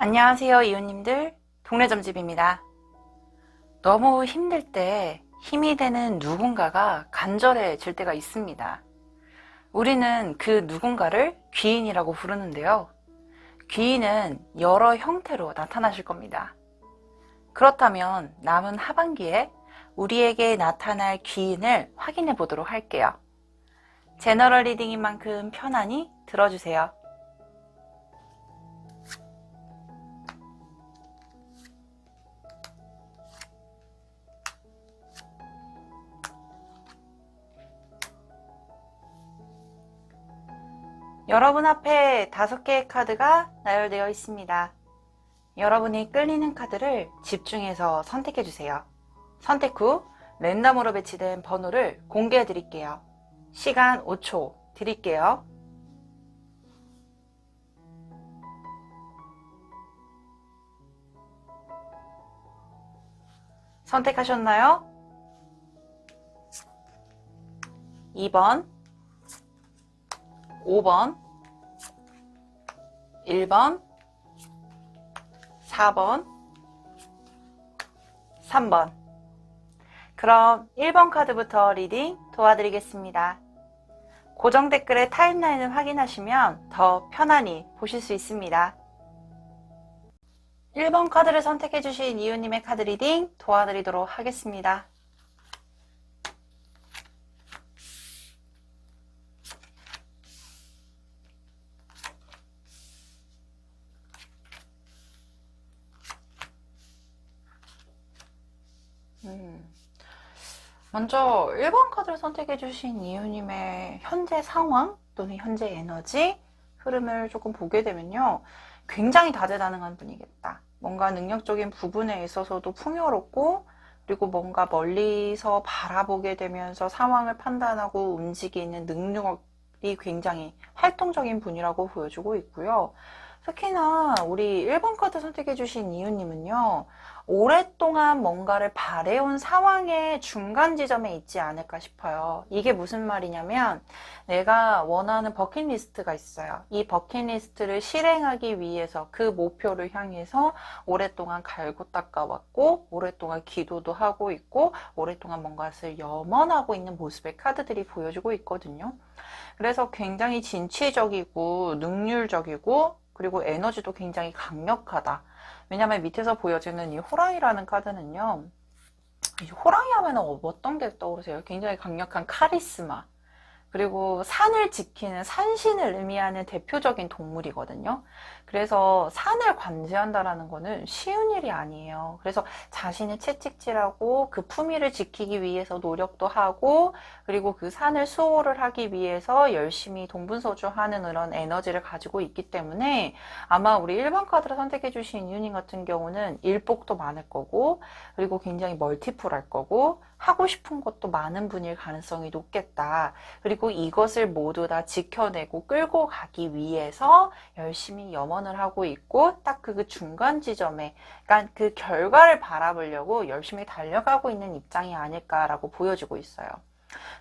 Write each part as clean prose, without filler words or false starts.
안녕하세요, 이웃님들. 동네점집입니다. 너무 힘들 때 힘이 되는 누군가가 간절해질 때가 있습니다. 우리는 그 누군가를 귀인이라고 부르는데요. 귀인은 여러 형태로 나타나실 겁니다. 그렇다면 남은 하반기에 우리에게 나타날 귀인을 확인해 보도록 할게요. 제너럴 리딩인 만큼 편안히 들어주세요. 여러분 앞에 5개의 카드가 나열되어 있습니다. 여러분이 끌리는 카드를 집중해서 선택해 주세요. 선택 후 랜덤으로 배치된 번호를 공개해 드릴게요. 시간 5초 드릴게요. 선택하셨나요? 2번, 5번, 1번, 4번, 3번. 그럼 1번 카드부터 리딩 도와드리겠습니다. 고정 댓글의 타임라인을 확인하시면 더 편안히 보실 수 있습니다. 1번 카드를 선택해주신 이웃님의 카드 리딩 도와드리도록 하겠습니다. 먼저 1번 카드를 선택해주신 이웃님의 현재 상황 또는 현재 에너지 흐름을 조금 보게 되면요. 굉장히 다재다능한 분이겠다. 뭔가 능력적인 부분에 있어서도 풍요롭고 그리고 뭔가 멀리서 바라보게 되면서 상황을 판단하고 움직이는 능력이 굉장히 활동적인 분이라고 보여주고 있고요. 특히나 우리 1번 카드 선택해주신 이웃님은요. 오랫동안 뭔가를 바래온 상황의 중간 지점에 있지 않을까 싶어요. 이게 무슨 말이냐면 내가 원하는 버킷리스트가 있어요. 이 버킷리스트를 실행하기 위해서 그 목표를 향해서 오랫동안 갈고 닦아왔고 오랫동안 기도도 하고 있고 오랫동안 뭔가를 염원하고 있는 모습의 카드들이 보여주고 있거든요. 그래서 굉장히 진취적이고 능률적이고 그리고 에너지도 굉장히 강력하다. 왜냐면 밑에서 보여지는 이 호랑이라는 카드는요. 호랑이 하면 어떤 게 떠오르세요? 굉장히 강력한 카리스마. 그리고 산을 지키는 산신을 의미하는 대표적인 동물이거든요. 그래서 산을 관제한다라는 거는 쉬운 일이 아니에요. 그래서 자신의 채찍질하고 그 품위를 지키기 위해서 노력도 하고 그리고 그 산을 수호를 하기 위해서 열심히 동분서주하는 그런 에너지를 가지고 있기 때문에 아마 우리 1번 카드를 선택해 주신 이유님 같은 경우는 일복도 많을 거고 그리고 굉장히 멀티플할 거고 하고 싶은 것도 많은 분일 가능성이 높겠다. 그리고 이것을 모두 다 지켜내고 끌고 가기 위해서 열심히 염원을 하고 있고 딱 그 중간 지점에 그러니까 그 결과를 바라보려고 열심히 달려가고 있는 입장이 아닐까라고 보여지고 있어요.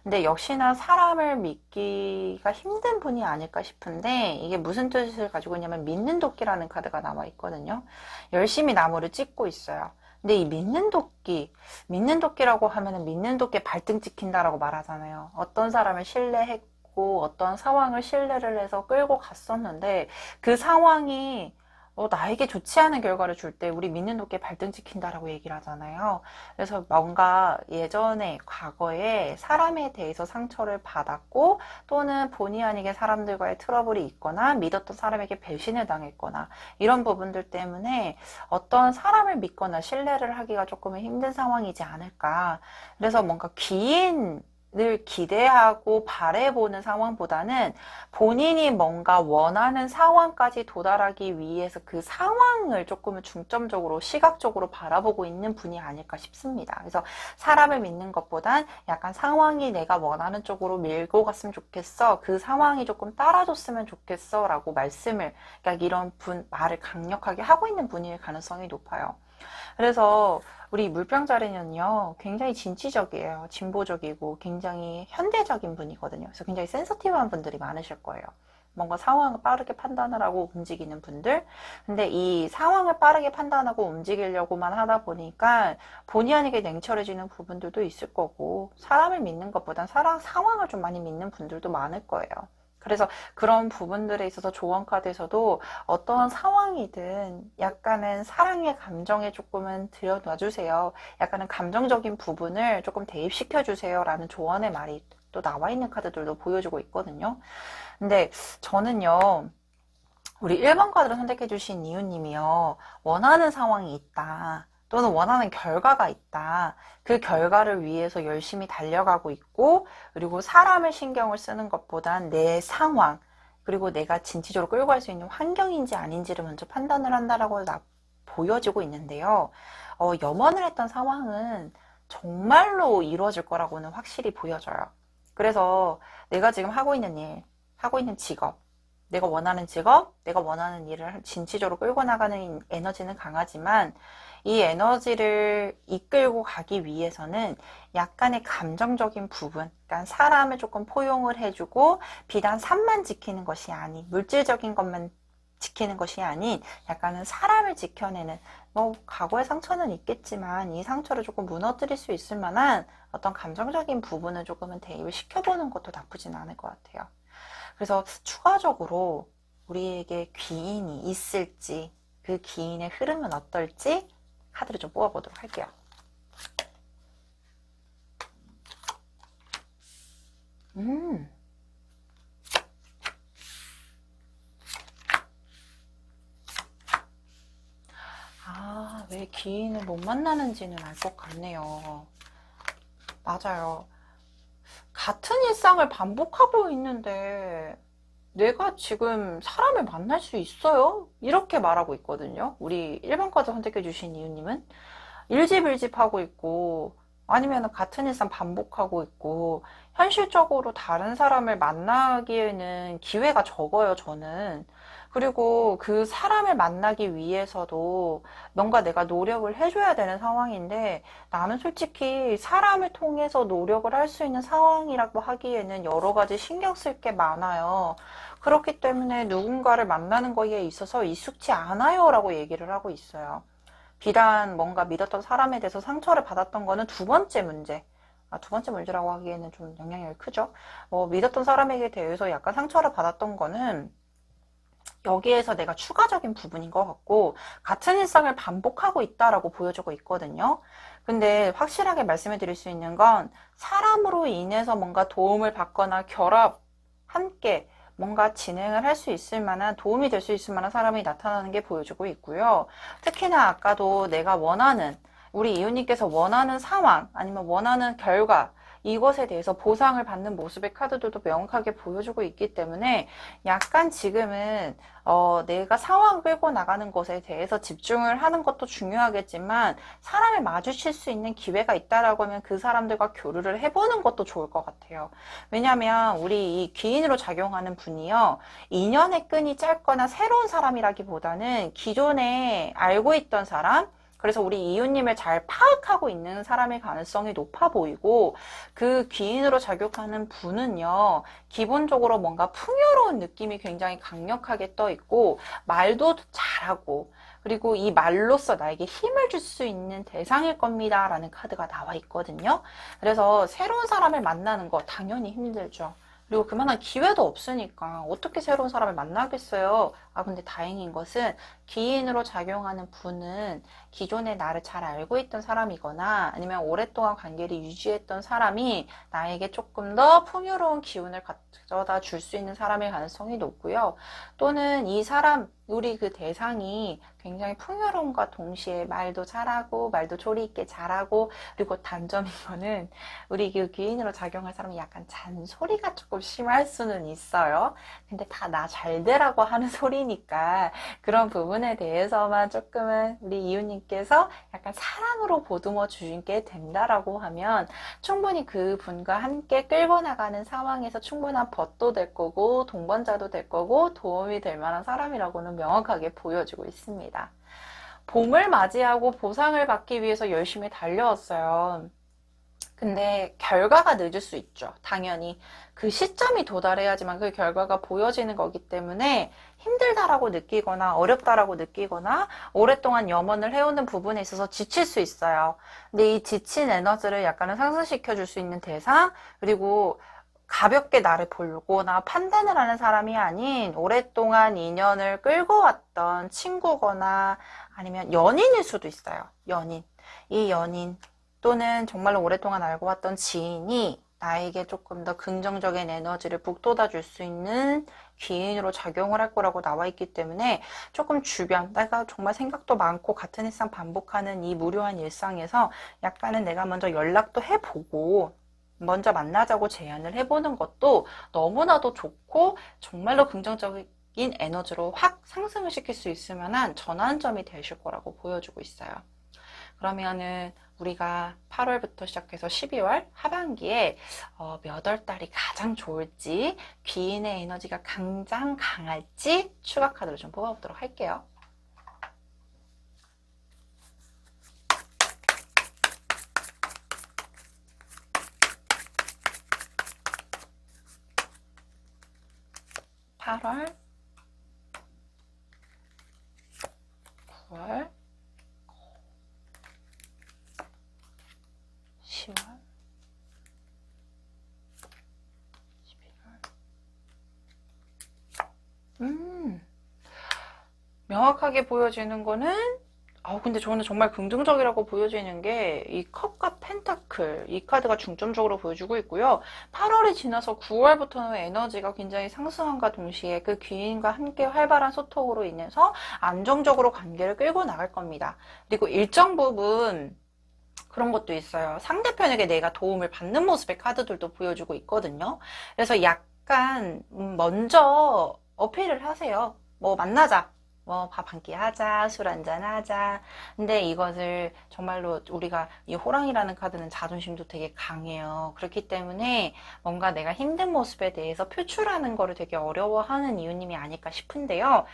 근데 역시나 사람을 믿기가 힘든 분이 아닐까 싶은데 이게 무슨 뜻을 가지고 있냐면 믿는 도끼라는 카드가 나와 있거든요. 열심히 나무를 찢고 있어요. 근데 이 믿는 도끼라고 하면은 믿는 도끼에 발등 찍힌다라고 말하잖아요. 어떤 사람을 신뢰했고 어떤 상황을 신뢰를 해서 끌고 갔었는데 그 상황이 나에게 좋지 않은 결과를 줄 때 우리 믿는 도끼에 발등 찍힌다라고 얘기를 하잖아요. 그래서 뭔가 예전에 과거에 사람에 대해서 상처를 받았고 또는 본의 아니게 사람들과의 트러블이 있거나 믿었던 사람에게 배신을 당했거나 이런 부분들 때문에 어떤 사람을 믿거나 신뢰를 하기가 조금 힘든 상황이지 않을까. 그래서 뭔가 늘 기대하고 바라보는 상황보다는 본인이 뭔가 원하는 상황까지 도달하기 위해서 그 상황을 조금은 중점적으로 시각적으로 바라보고 있는 분이 아닐까 싶습니다. 그래서 사람을 믿는 것보단 약간 상황이 내가 원하는 쪽으로 밀고 갔으면 좋겠어. 그 상황이 조금 따라줬으면 좋겠어. 라고 그러니까 이런 말을 강력하게 하고 있는 분일 가능성이 높아요. 그래서 우리 물병자리는요 굉장히 진취적이에요. 진보적이고 굉장히 현대적인 분이거든요. 그래서 굉장히 센서티브한 분들이 많으실 거예요. 뭔가 상황을 빠르게 판단을 하고 움직이는 분들. 근데 이 상황을 빠르게 판단하고 움직이려고만 하다 보니까 본의 아니게 냉철해지는 부분들도 있을 거고, 사람을 믿는 것보단 상황을 좀 많이 믿는 분들도 많을 거예요. 그래서 그런 부분들에 있어서 조언 카드에서도 어떤 상황이든 약간은 사랑의 감정에 조금은 들여놔 주세요. 약간은 감정적인 부분을 조금 대입시켜 주세요 라는 조언의 말이 또 나와 있는 카드들도 보여주고 있거든요. 근데 저는요, 우리 1번 카드를 선택해 주신 이유님이요, 원하는 상황이 있다, 또는 원하는 결과가 있다, 그 결과를 위해서 열심히 달려가고 있고, 그리고 사람을 신경을 쓰는 것보단 내 상황, 그리고 내가 진취적으로 끌고 갈 수 있는 환경인지 아닌지를 먼저 판단을 한다라고 보여지고 있는데요. 염원을 했던 상황은 정말로 이루어질 거라고는 확실히 보여져요. 그래서 내가 지금 하고 있는 일, 하고 있는 직업, 내가 원하는 직업, 내가 원하는 일을 진취적으로 끌고 나가는 에너지는 강하지만, 이 에너지를 이끌고 가기 위해서는 약간의 감정적인 부분, 그러니까 사람을 조금 포용을 해주고 비단 삶만 지키는 것이 아닌, 물질적인 것만 지키는 것이 아닌 약간은 사람을 지켜내는, 뭐 과거의 상처는 있겠지만 이 상처를 조금 무너뜨릴 수 있을 만한 어떤 감정적인 부분을 조금은 대입을 시켜보는 것도 나쁘진 않을 것 같아요. 그래서 추가적으로 우리에게 귀인이 있을지, 그 귀인의 흐름은 어떨지 카드를 좀 뽑아보도록 할게요. 왜 귀인을 못 만나는지는 알 것 같네요. 맞아요. 같은 일상을 반복하고 있는데 내가 지금 사람을 만날 수 있어요? 이렇게 말하고 있거든요. 우리 1번까지 선택해 주신 이유님은 일집일집하고 있고, 아니면 같은 일상 반복하고 있고, 현실적으로 다른 사람을 만나기에는 기회가 적어요, 저는. 그리고 그 사람을 만나기 위해서도 뭔가 내가 노력을 해줘야 되는 상황인데, 나는 솔직히 사람을 통해서 노력을 할 수 있는 상황이라고 하기에는 여러 가지 신경 쓸 게 많아요. 그렇기 때문에 누군가를 만나는 거에 있어서 익숙치 않아요 라고 얘기를 하고 있어요. 비단 뭔가 믿었던 사람에 대해서 상처를 받았던 거는 두 번째 문제. 두 번째 문제라고 하기에는 좀 영향력이 크죠. 믿었던 사람에게 대해서 약간 상처를 받았던 거는 여기에서 내가 추가적인 부분인 것 같고, 같은 일상을 반복하고 있다라고 보여주고 있거든요. 근데 확실하게 말씀해 드릴 수 있는 건, 사람으로 인해서 뭔가 도움을 받거나 결합, 함께 뭔가 진행을 할 수 있을 만한, 도움이 될 수 있을 만한 사람이 나타나는 게 보여주고 있고요. 특히나 아까도 내가 원하는, 우리 이웃님께서 원하는 상황, 아니면 원하는 결과, 이것에 대해서 보상을 받는 모습의 카드들도 명확하게 보여주고 있기 때문에 약간 지금은 내가 상황을 끌고 나가는 것에 대해서 집중을 하는 것도 중요하겠지만, 사람을 마주칠 수 있는 기회가 있다라고 하면 그 사람들과 교류를 해보는 것도 좋을 것 같아요. 왜냐하면 우리 이 귀인으로 작용하는 분이요, 인연의 끈이 짧거나 새로운 사람이라기보다는 기존에 알고 있던 사람, 그래서 우리 이웃님을 잘 파악하고 있는 사람의 가능성이 높아 보이고, 그 귀인으로 작용하는 분은요, 기본적으로 뭔가 풍요로운 느낌이 굉장히 강력하게 떠 있고, 말도 잘하고, 그리고 이 말로써 나에게 힘을 줄 수 있는 대상일 겁니다 라는 카드가 나와 있거든요. 그래서 새로운 사람을 만나는 거 당연히 힘들죠. 그리고 그만한 기회도 없으니까 어떻게 새로운 사람을 만나겠어요. 근데 다행인 것은 귀인으로 작용하는 분은 기존에 나를 잘 알고 있던 사람이거나 아니면 오랫동안 관계를 유지했던 사람이 나에게 조금 더 풍요로운 기운을 가져다 줄 수 있는 사람일 가능성이 높고요. 또는 이 사람, 우리 그 대상이 굉장히 풍요로움과 동시에 말도 잘하고 말도 조리 있게 잘하고, 그리고 단점인 거는 우리 그 귀인으로 작용할 사람이 약간 잔소리가 조금 심할 수는 있어요. 근데 다 나 잘 되라고 하는 소리니까 그런 부분에 대해서만 조금은 우리 이웃님께서 약간 사랑으로 보듬어 주게 된다라고 하면 충분히 그 분과 함께 끌고 나가는 상황에서 충분한 벗도 될 거고 동반자도 될 거고 도움이 될 만한 사람이라고는 명확하게 보여주고 있습니다. 봄을 맞이하고 보상을 받기 위해서 열심히 달려왔어요. 근데 결과가 늦을 수 있죠. 당연히 그 시점이 도달해야지만 그 결과가 보여지는 거기 때문에 힘들다라고 느끼거나 어렵다라고 느끼거나 오랫동안 염원을 해오는 부분에 있어서 지칠 수 있어요. 근데 이 지친 에너지를 약간은 상승시켜 줄 수 있는 대상, 그리고 가볍게 나를 보거나 판단을 하는 사람이 아닌 오랫동안 인연을 끌고 왔던 친구거나 아니면 연인일 수도 있어요. 연인. 이 연인 또는 정말로 오랫동안 알고 왔던 지인이 나에게 조금 더 긍정적인 에너지를 북돋아 줄 수 있는 귀인으로 작용을 할 거라고 나와 있기 때문에 조금 주변, 내가 정말 생각도 많고 같은 일상 반복하는 이 무료한 일상에서 약간은 내가 먼저 연락도 해보고 먼저 만나자고 제안을 해보는 것도 너무나도 좋고 정말로 긍정적인 에너지로 확 상승을 시킬 수 있을 만한 전환점이 되실 거라고 보여주고 있어요. 그러면은 우리가 8월부터 시작해서 12월 하반기에 몇 월 달이 가장 좋을지, 귀인의 에너지가 가장 강할지 추가 카드를 좀 뽑아보도록 할게요. (8월) (9월) (10월) (11월) 명확하게 보여지는 거는 근데 저는 정말 긍정적이라고 보여지는 게 이 컵과 펜타클, 이 카드가 중점적으로 보여주고 있고요. 8월이 지나서 9월부터는 에너지가 굉장히 상승함과 동시에 그 귀인과 함께 활발한 소통으로 인해서 안정적으로 관계를 끌고 나갈 겁니다. 그리고 일정 부분 그런 것도 있어요. 상대편에게 내가 도움을 받는 모습의 카드들도 보여주고 있거든요. 그래서 약간 먼저 어필을 하세요. 뭐 만나자. 뭐 밥 한 끼 하자, 술 한잔 하자. 근데 이것을 정말로 우리가 이 호랑이라는 카드는 자존심도 되게 강해요. 그렇기 때문에 뭔가 내가 힘든 모습에 대해서 표출하는 거를 되게 어려워하는 이유님이 아닐까 싶은데요.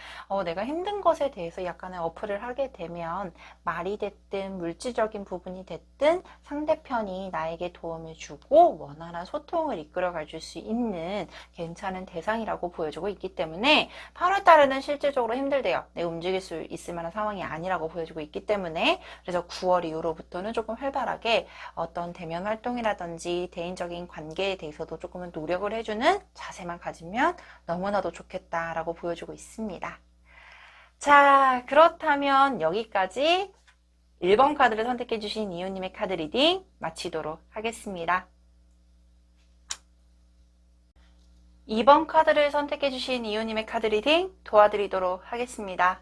내가 힘든 것에 대해서 약간의 어플을 하게 되면 말이 됐든 물질적인 부분이 됐든 상대편이 나에게 도움을 주고 원활한 소통을 이끌어 가줄 수 있는 괜찮은 대상이라고 보여주고 있기 때문에 8월 달에는 실질적으로 힘들대요. 내가 움직일 수 있을 만한 상황이 아니라고 보여주고 있기 때문에 그래서 9월 이후로부터는 조금 활발하게 어떤 대면 활동이라든지 대인적인 관계에 대해서도 조금은 노력을 해주는 자세만 가지면 너무나도 좋겠다라고 보여주고 있습니다. 자, 그렇다면 여기까지 1번 카드를 선택해 주신 이웃님의 카드 리딩 마치도록 하겠습니다. 2번 카드를 선택해 주신 이웃님의 카드 리딩 도와드리도록 하겠습니다.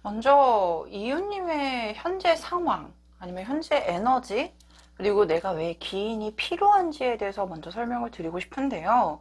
먼저 이웃님의 현재 상황 아니면 현재 에너지 그리고 내가 왜 귀인이 필요한지에 대해서 먼저 설명을 드리고 싶은데요.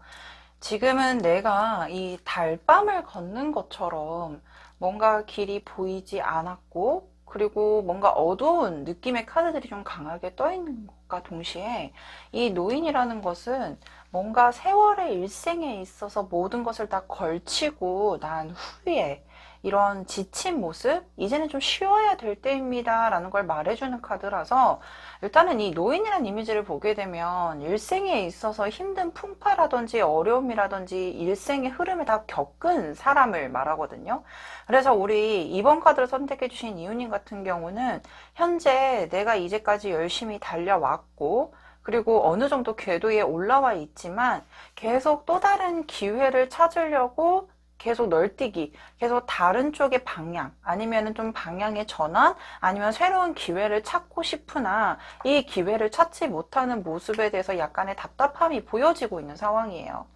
지금은 내가 이 달밤을 걷는 것처럼 뭔가 길이 보이지 않았고 그리고 뭔가 어두운 느낌의 카드들이 좀 강하게 떠 있는 것과 동시에 이 노인이라는 것은 뭔가 세월의 일생에 있어서 모든 것을 다 걸치고 난 후에 이런 지친 모습, 이제는 좀 쉬어야 될 때입니다 라는 걸 말해주는 카드라서 일단은 이 노인이라는 이미지를 보게 되면 일생에 있어서 힘든 풍파라든지 어려움이라든지 일생의 흐름을 다 겪은 사람을 말하거든요. 그래서 우리 이번 카드를 선택해 주신 이웃님 같은 경우는 현재 내가 이제까지 열심히 달려왔고 그리고 어느 정도 궤도에 올라와 있지만 계속 또 다른 기회를 찾으려고 계속 널뛰기, 계속 다른 쪽의 방향, 아니면 좀 방향의 전환, 아니면 새로운 기회를 찾고 싶으나 이 기회를 찾지 못하는 모습에 대해서 약간의 답답함이 보여지고 있는 상황이에요.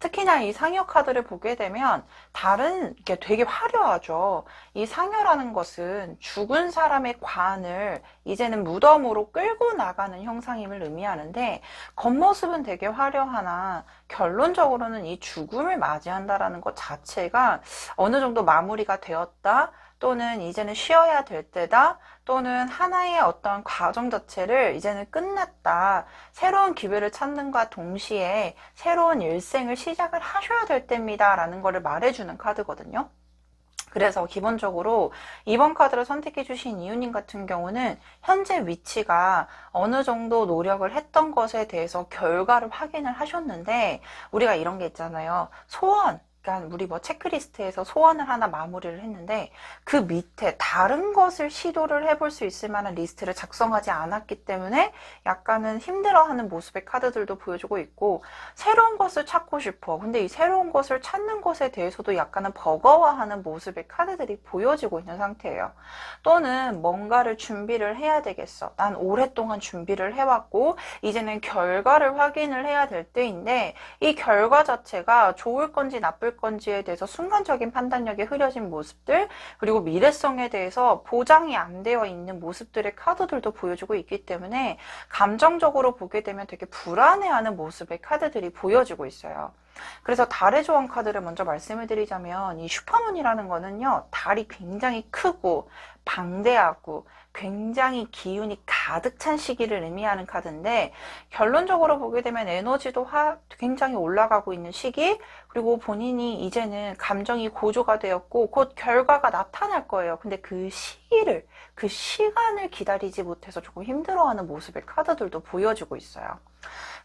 특히나 이 상여 카드를 보게 되면 이게 되게 화려하죠. 이 상여라는 것은 죽은 사람의 관을 이제는 무덤으로 끌고 나가는 형상임을 의미하는데 겉모습은 되게 화려하나 결론적으로는 이 죽음을 맞이한다라는 것 자체가 어느 정도 마무리가 되었다. 또는 이제는 쉬어야 될 때다, 또는 하나의 어떤 과정 자체를 이제는 끝났다, 새로운 기회를 찾는과 동시에 새로운 일생을 시작을 하셔야 될 때입니다 라는 거를 말해주는 카드거든요. 그래서 기본적으로 이번 카드를 선택해 주신 이유님 같은 경우는 현재 위치가 어느 정도 노력을 했던 것에 대해서 결과를 확인을 하셨는데, 우리가 이런 게 있잖아요. 소원. 그러니까 우리 뭐 체크리스트에서 소원을 하나 마무리를 했는데 그 밑에 다른 것을 시도를 해볼 수 있을 만한 리스트를 작성하지 않았기 때문에 약간은 힘들어하는 모습의 카드들도 보여주고 있고, 새로운 것을 찾고 싶어. 근데 이 새로운 것을 찾는 것에 대해서도 약간은 버거워하는 모습의 카드들이 보여지고 있는 상태예요. 또는 뭔가를 준비를 해야 되겠어. 난 오랫동안 준비를 해왔고 이제는 결과를 확인을 해야 될 때인데, 이 결과 자체가 좋을 건지 나쁠 건지에 대해서 순간적인 판단력이 흐려진 모습들, 그리고 미래성에 대해서 보장이 안 되어 있는 모습들의 카드들도 보여주고 있기 때문에 감정적으로 보게 되면 되게 불안해하는 모습의 카드들이 보여지고 있어요. 그래서 달의 조언 카드를 먼저 말씀을 드리자면, 이 슈퍼문이라는 거는요, 달이 굉장히 크고 방대하고 굉장히 기운이 가득 찬 시기를 의미하는 카드인데, 결론적으로 보게 되면 에너지도 굉장히 올라가고 있는 시기, 그리고 본인이 이제는 감정이 고조가 되었고 곧 결과가 나타날 거예요. 근데 그 시기를, 그 시간을 기다리지 못해서 조금 힘들어하는 모습의 카드들도 보여주고 있어요.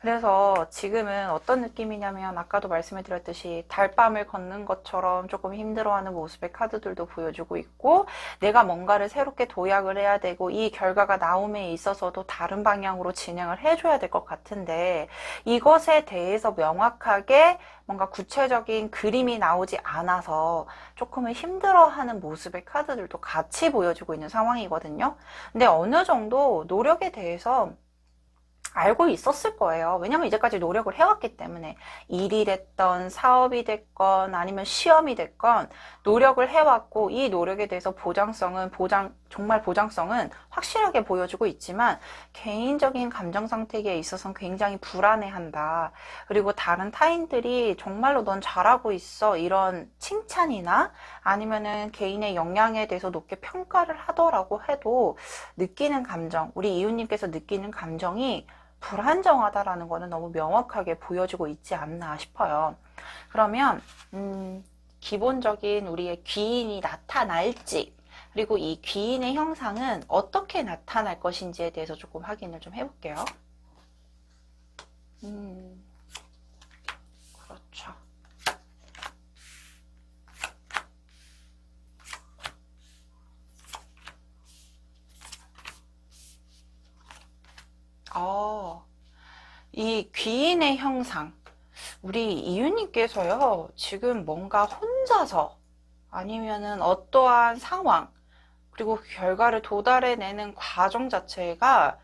그래서 지금은 어떤 느낌이냐면, 아까도 말씀을 드렸듯이 달밤을 걷는 것처럼 조금 힘들어하는 모습의 카드들도 보여주고 있고, 내가 뭔가를 새롭게 도약을 해야 되고 이 결과가 나옴에 있어서도 다른 방향으로 진행을 해줘야 될 것 같은데, 이것에 대해서 명확하게 뭔가 구체적인 그림이 나오지 않아서 조금은 힘들어하는 모습의 카드들도 같이 보여주고 있는 상황이거든요. 근데 어느 정도 노력에 대해서 알고 있었을 거예요. 왜냐면 이제까지 노력을 해왔기 때문에. 일이 됐던 사업이 됐건 아니면 시험이 됐건 노력을 해왔고, 이 노력에 대해서 정말 보장성은 확실하게 보여주고 있지만 개인적인 감정 상태에 있어서는 굉장히 불안해한다. 그리고 다른 타인들이 정말로 넌 잘하고 있어, 이런 칭찬이나 아니면은 개인의 역량에 대해서 높게 평가를 하더라고 해도 느끼는 감정, 우리 이웃님께서 느끼는 감정이 불안정하다라는 거는 너무 명확하게 보여지고 있지 않나 싶어요. 그러면 기본적인 우리의 귀인이 나타날지, 그리고 이 귀인의 형상은 어떻게 나타날 것인지에 대해서 조금 확인을 좀 해볼게요. 그렇죠. 이 귀인의 형상, 우리 이유님께서요, 지금 뭔가 혼자서 아니면은 어떠한 상황, 그리고 결과를 도달해내는 과정 자체가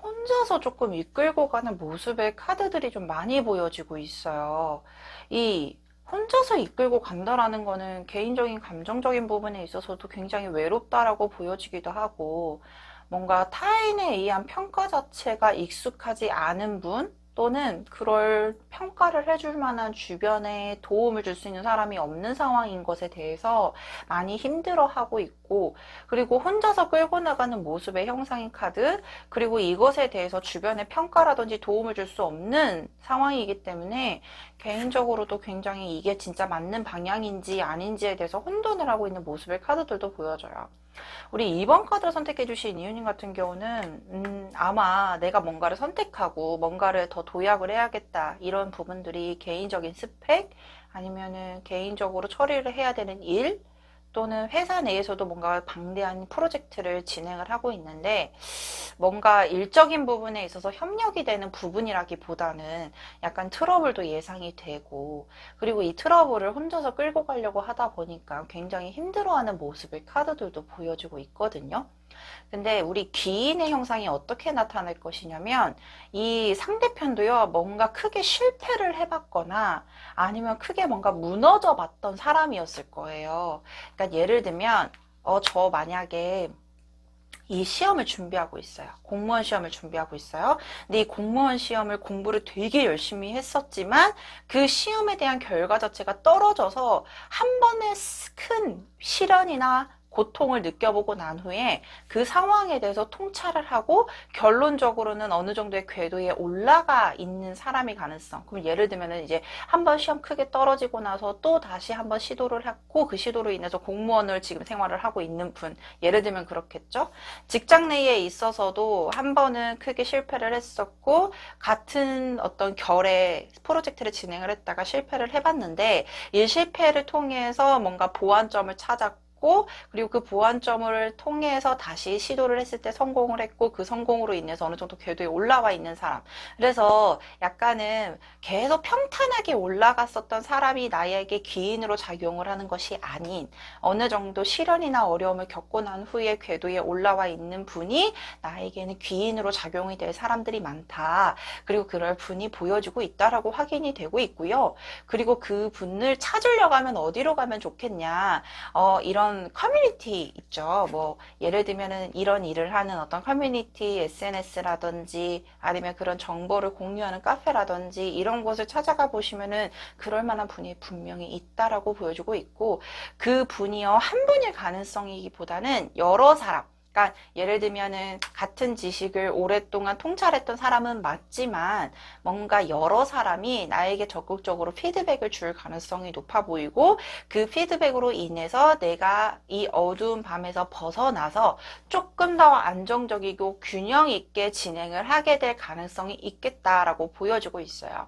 혼자서 조금 이끌고 가는 모습의 카드들이 좀 많이 보여지고 있어요. 이 혼자서 이끌고 간다라는 거는 개인적인 감정적인 부분에 있어서도 굉장히 외롭다라고 보여지기도 하고, 뭔가 타인에 의한 평가 자체가 익숙하지 않은 분, 또는 그럴 평가를 해줄 만한 주변에 도움을 줄 수 있는 사람이 없는 상황인 것에 대해서 많이 힘들어하고 있고, 그리고 혼자서 끌고 나가는 모습의 형상인 카드, 그리고 이것에 대해서 주변의 평가라든지 도움을 줄 수 없는 상황이기 때문에 개인적으로도 굉장히 이게 진짜 맞는 방향인지 아닌지에 대해서 혼돈을 하고 있는 모습의 카드들도 보여져요. 우리 2번 카드를 선택해 주신 이유님 같은 경우는 아마 내가 뭔가를 선택하고 뭔가를 더 도약을 해야겠다, 이런 부분들이 개인적인 스펙, 아니면은 개인적으로 처리를 해야 되는 일, 또는 회사 내에서도 뭔가 방대한 프로젝트를 진행을 하고 있는데, 뭔가 일적인 부분에 있어서 협력이 되는 부분이라기보다는 약간 트러블도 예상이 되고, 그리고 이 트러블을 혼자서 끌고 가려고 하다 보니까 굉장히 힘들어하는 모습의 카드들도 보여주고 있거든요. 근데 우리 귀인의 형상이 어떻게 나타날 것이냐면, 이 상대편도요, 뭔가 크게 실패를 해봤거나 아니면 크게 뭔가 무너져 봤던 사람이었을 거예요. 그러니까 예를 들면 저 만약에 이 시험을 준비하고 있어요. 공무원 시험을 준비하고 있어요. 근데 이 공무원 시험을 공부를 되게 열심히 했었지만 그 시험에 대한 결과 자체가 떨어져서 한 번의 큰 시련이나 고통을 느껴보고 난 후에 그 상황에 대해서 통찰을 하고 결론적으로는 어느 정도의 궤도에 올라가 있는 사람이 가능성. 그럼 예를 들면은 이제 한번 시험 크게 떨어지고 나서 또 다시 한번 시도를 했고 그 시도로 인해서 공무원을 지금 생활을 하고 있는 분. 예를 들면 그렇겠죠. 직장 내에 있어서도 한 번은 크게 실패를 했었고 같은 어떤 결의 프로젝트를 진행을 했다가 실패를 해봤는데 이 실패를 통해서 뭔가 보완점을 찾았고 그리고 그 보완점을 통해서 다시 시도를 했을 때 성공을 했고 그 성공으로 인해서 어느 정도 궤도에 올라와 있는 사람. 그래서 약간은 계속 평탄하게 올라갔었던 사람이 나에게 귀인으로 작용을 하는 것이 아닌 어느 정도 시련이나 어려움을 겪고 난 후에 궤도에 올라와 있는 분이 나에게는 귀인으로 작용이 될 사람들이 많다. 그리고 그럴 분이 보여지고 있다라고 확인이 되고 있고요. 그리고 그 분을 찾으려고 하면 어디로 가면 좋겠냐. 이런 커뮤니티 있죠. 뭐 예를 들면은 이런 일을 하는 어떤 커뮤니티 SNS라든지 아니면 그런 정보를 공유하는 카페라든지 이런 곳을 찾아가 보시면은 그럴 만한 분이 분명히 있다라고 보여주고 있고 그 분이요 한 분일 가능성이기보다는 여러 사람 그러니까 예를 들면은 같은 지식을 오랫동안 통찰했던 사람은 맞지만 뭔가 여러 사람이 나에게 적극적으로 피드백을 줄 가능성이 높아 보이고 그 피드백으로 인해서 내가 이 어두운 밤에서 벗어나서 조금 더 안정적이고 균형 있게 진행을 하게 될 가능성이 있겠다라고 보여지고 있어요.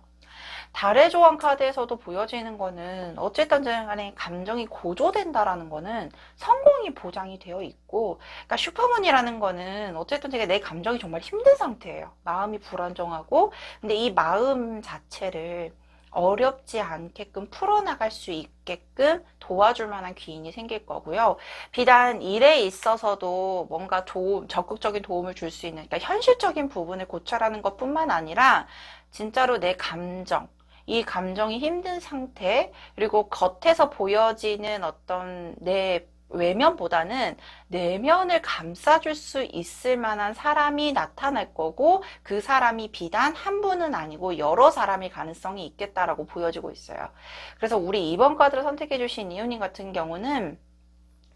달의 조언 카드에서도 보여지는 거는 어쨌든 간에 감정이 고조된다라는 거는 성공이 보장이 되어 있고 그러니까 슈퍼문이라는 거는 어쨌든 되게 내 감정이 정말 힘든 상태예요. 마음이 불안정하고 근데 이 마음 자체를 어렵지 않게끔 풀어나갈 수 있게끔 도와줄 만한 귀인이 생길 거고요. 비단 일에 있어서도 뭔가 적극적인 도움을 줄 수 있는 그러니까 현실적인 부분을 고찰하는 것뿐만 아니라 진짜로 내 감정 이 감정이 힘든 상태 그리고 겉에서 보여지는 어떤 내 외면보다는 내면을 감싸줄 수 있을 만한 사람이 나타날 거고 그 사람이 비단 한 분은 아니고 여러 사람일 가능성이 있겠다라고 보여지고 있어요. 그래서 우리 이번 카드를 선택해 주신 이유님 같은 경우는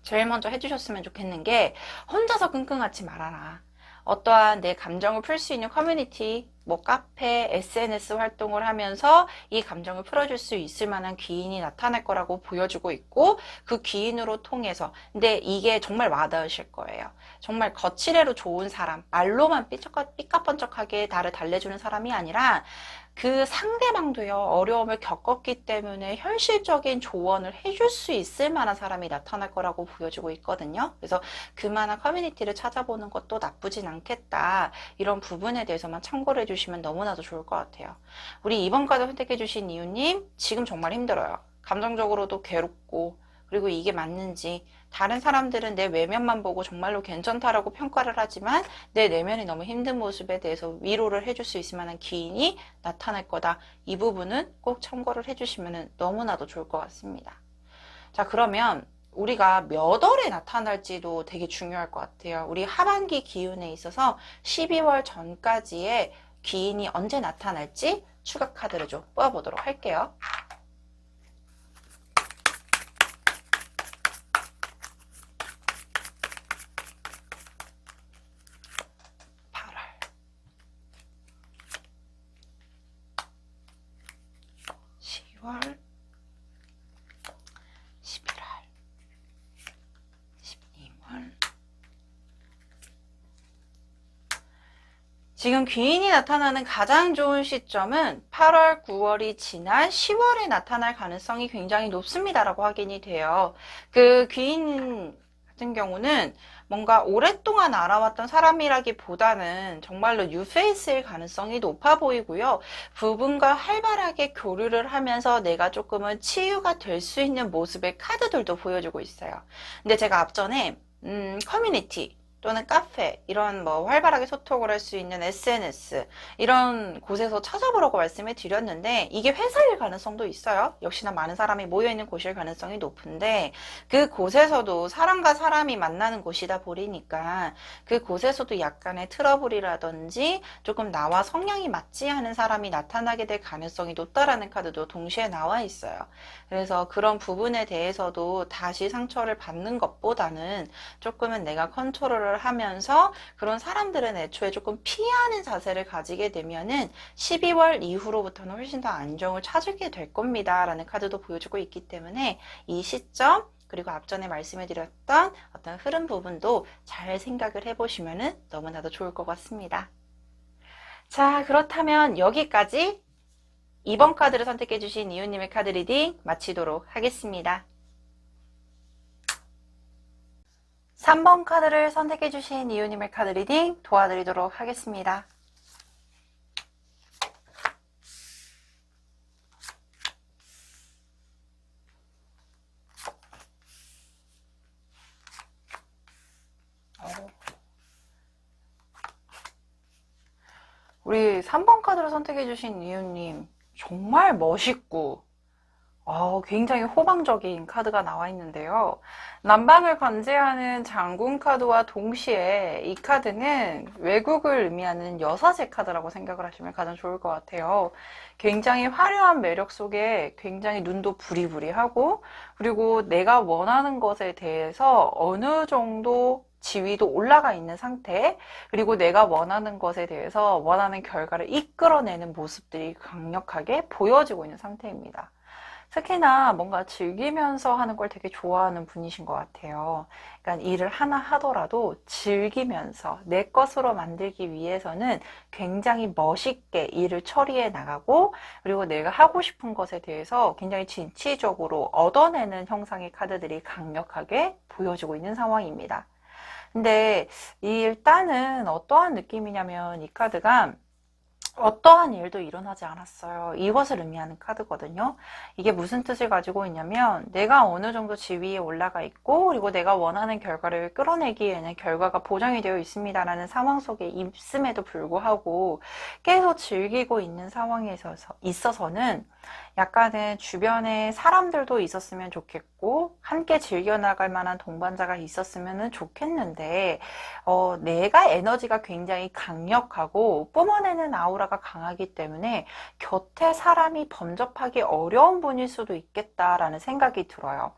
제일 먼저 해주셨으면 좋겠는 게 혼자서 끙끙 앓지 말아라. 어떠한 내 감정을 풀 수 있는 커뮤니티, 뭐 카페, SNS 활동을 하면서 이 감정을 풀어줄 수 있을 만한 귀인이 나타날 거라고 보여주고 있고 그 귀인으로 통해서 근데 이게 정말 와닿으실 거예요. 정말 거칠애로 좋은 사람, 말로만 삐까뻔쩍하게 나를 달래주는 사람이 아니라 그 상대방도요 어려움을 겪었기 때문에 현실적인 조언을 해줄 수 있을 만한 사람이 나타날 거라고 보여지고 있거든요. 그래서 그만한 커뮤니티를 찾아보는 것도 나쁘진 않겠다. 이런 부분에 대해서만 참고를 해주시면 너무나도 좋을 것 같아요. 우리 이번 카드 선택해 주신 이유님 지금 정말 힘들어요. 감정적으로도 괴롭고 그리고 이게 맞는지 다른 사람들은 내 외면만 보고 정말로 괜찮다라고 평가를 하지만 내 내면이 너무 힘든 모습에 대해서 위로를 해줄 수 있을 만한 기인이 나타날 거다. 이 부분은 꼭 참고를 해주시면 너무나도 좋을 것 같습니다. 자, 그러면 우리가 몇 월에 나타날지도 되게 중요할 것 같아요. 우리 하반기 기운에 있어서 12월 전까지의 기인이 언제 나타날지 추가 카드를 좀 뽑아보도록 할게요. 10월, 11월, 12월. 지금 귀인이 나타나는 가장 좋은 시점은 8월, 9월이 지난 10월에 나타날 가능성이 굉장히 높습니다라고 확인이 돼요. 그 귀인 같은 경우는 뭔가 오랫동안 알아왔던 사람이라기보다는 정말로 뉴페이스일 가능성이 높아 보이고요. 부분과 활발하게 교류를 하면서 내가 조금은 치유가 될 수 있는 모습의 카드들도 보여주고 있어요. 근데 제가 앞전에 커뮤니티 또는 카페, 이런 뭐 활발하게 소통을 할 수 있는 SNS, 이런 곳에서 찾아보라고 말씀을 드렸는데, 이게 회사일 가능성도 있어요. 역시나 많은 사람이 모여있는 곳일 가능성이 높은데, 그 곳에서도 사람과 사람이 만나는 곳이다 보니까, 그 곳에서도 약간의 트러블이라든지, 조금 나와 성향이 맞지 않은 사람이 나타나게 될 가능성이 높다라는 카드도 동시에 나와 있어요. 그래서 그런 부분에 대해서도 다시 상처를 받는 것보다는 조금은 내가 컨트롤을 하면서 그런 사람들은 애초에 조금 피하는 자세를 가지게 되면은 12월 이후로부터는 훨씬 더 안정을 찾게 될 겁니다 라는 카드도 보여주고 있기 때문에 이 시점, 그리고 앞전에 말씀해드렸던 어떤 흐름 부분도 잘 생각을 해보시면 너무나도 좋을 것 같습니다. 자, 그렇다면 여기까지 2번 카드를 선택해주신 이웃님의 카드 리딩 마치도록 하겠습니다. 3번 카드를 선택해주신 이웃님의 카드 리딩 도와드리도록 하겠습니다. 우리 3번 카드를 선택해주신 이웃님 정말 멋있고 굉장히 호방적인 카드가 나와 있는데요. 남방을 관제하는 장군 카드와 동시에 이 카드는 외국을 의미하는 여사제 카드라고 생각을 하시면 가장 좋을 것 같아요. 굉장히 화려한 매력 속에 굉장히 눈도 부리부리하고, 그리고 내가 원하는 것에 대해서 어느 정도 지위도 올라가 있는 상태, 그리고 내가 원하는 것에 대해서 원하는 결과를 이끌어내는 모습들이 강력하게 보여지고 있는 상태입니다. 특히나 뭔가 즐기면서 하는 걸 되게 좋아하는 분이신 것 같아요. 그러니까 일을 하나 하더라도 즐기면서 내 것으로 만들기 위해서는 굉장히 멋있게 일을 처리해 나가고, 그리고 내가 하고 싶은 것에 대해서 굉장히 진취적으로 얻어내는 형상의 카드들이 강력하게 보여지고 있는 상황입니다. 근데 일단은 어떠한 느낌이냐면 이 카드가 어떠한 일도 일어나지 않았어요. 이것을 의미하는 카드거든요. 이게 무슨 뜻을 가지고 있냐면 내가 어느 정도 지위에 올라가 있고, 그리고 내가 원하는 결과를 끌어내기에는 결과가 보장이 되어 있습니다라는 상황 속에 있음에도 불구하고 계속 즐기고 있는 상황에 있어서는 약간은 주변에 사람들도 있었으면 좋겠고 함께 즐겨나갈 만한 동반자가 있었으면 좋겠는데 내가 에너지가 굉장히 강력하고 뿜어내는 아우라가 강하기 때문에 곁에 사람이 범접하기 어려운 분일 수도 있겠다라는 생각이 들어요.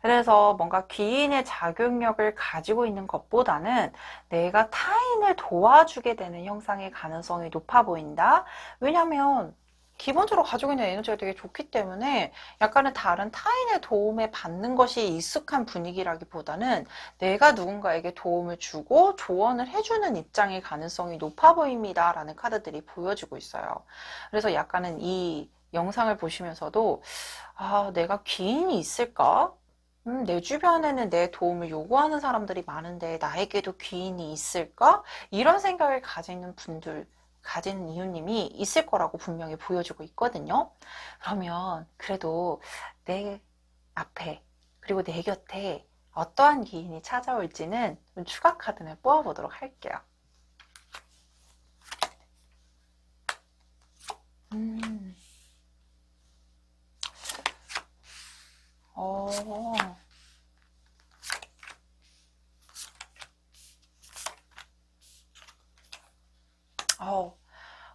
그래서 뭔가 귀인의 자격력을 가지고 있는 것보다는 내가 타인을 도와주게 되는 형상의 가능성이 높아 보인다. 왜냐면 기본적으로 가지고 있는 에너지가 되게 좋기 때문에 약간은 다른 타인의 도움에 받는 것이 익숙한 분위기라기보다는 내가 누군가에게 도움을 주고 조언을 해주는 입장의 가능성이 높아 보입니다 라는 카드들이 보여지고 있어요. 그래서 약간은 이 영상을 보시면서도 내가 귀인이 있을까? 내 주변에는 내 도움을 요구하는 사람들이 많은데 나에게도 귀인이 있을까? 이런 생각을 가지는 이웃님이 있을 거라고 분명히 보여주고 있거든요. 그러면 그래도 내 앞에 그리고 내 곁에 어떠한 기인이 찾아올지는 추가 카드를 뽑아보도록 할게요.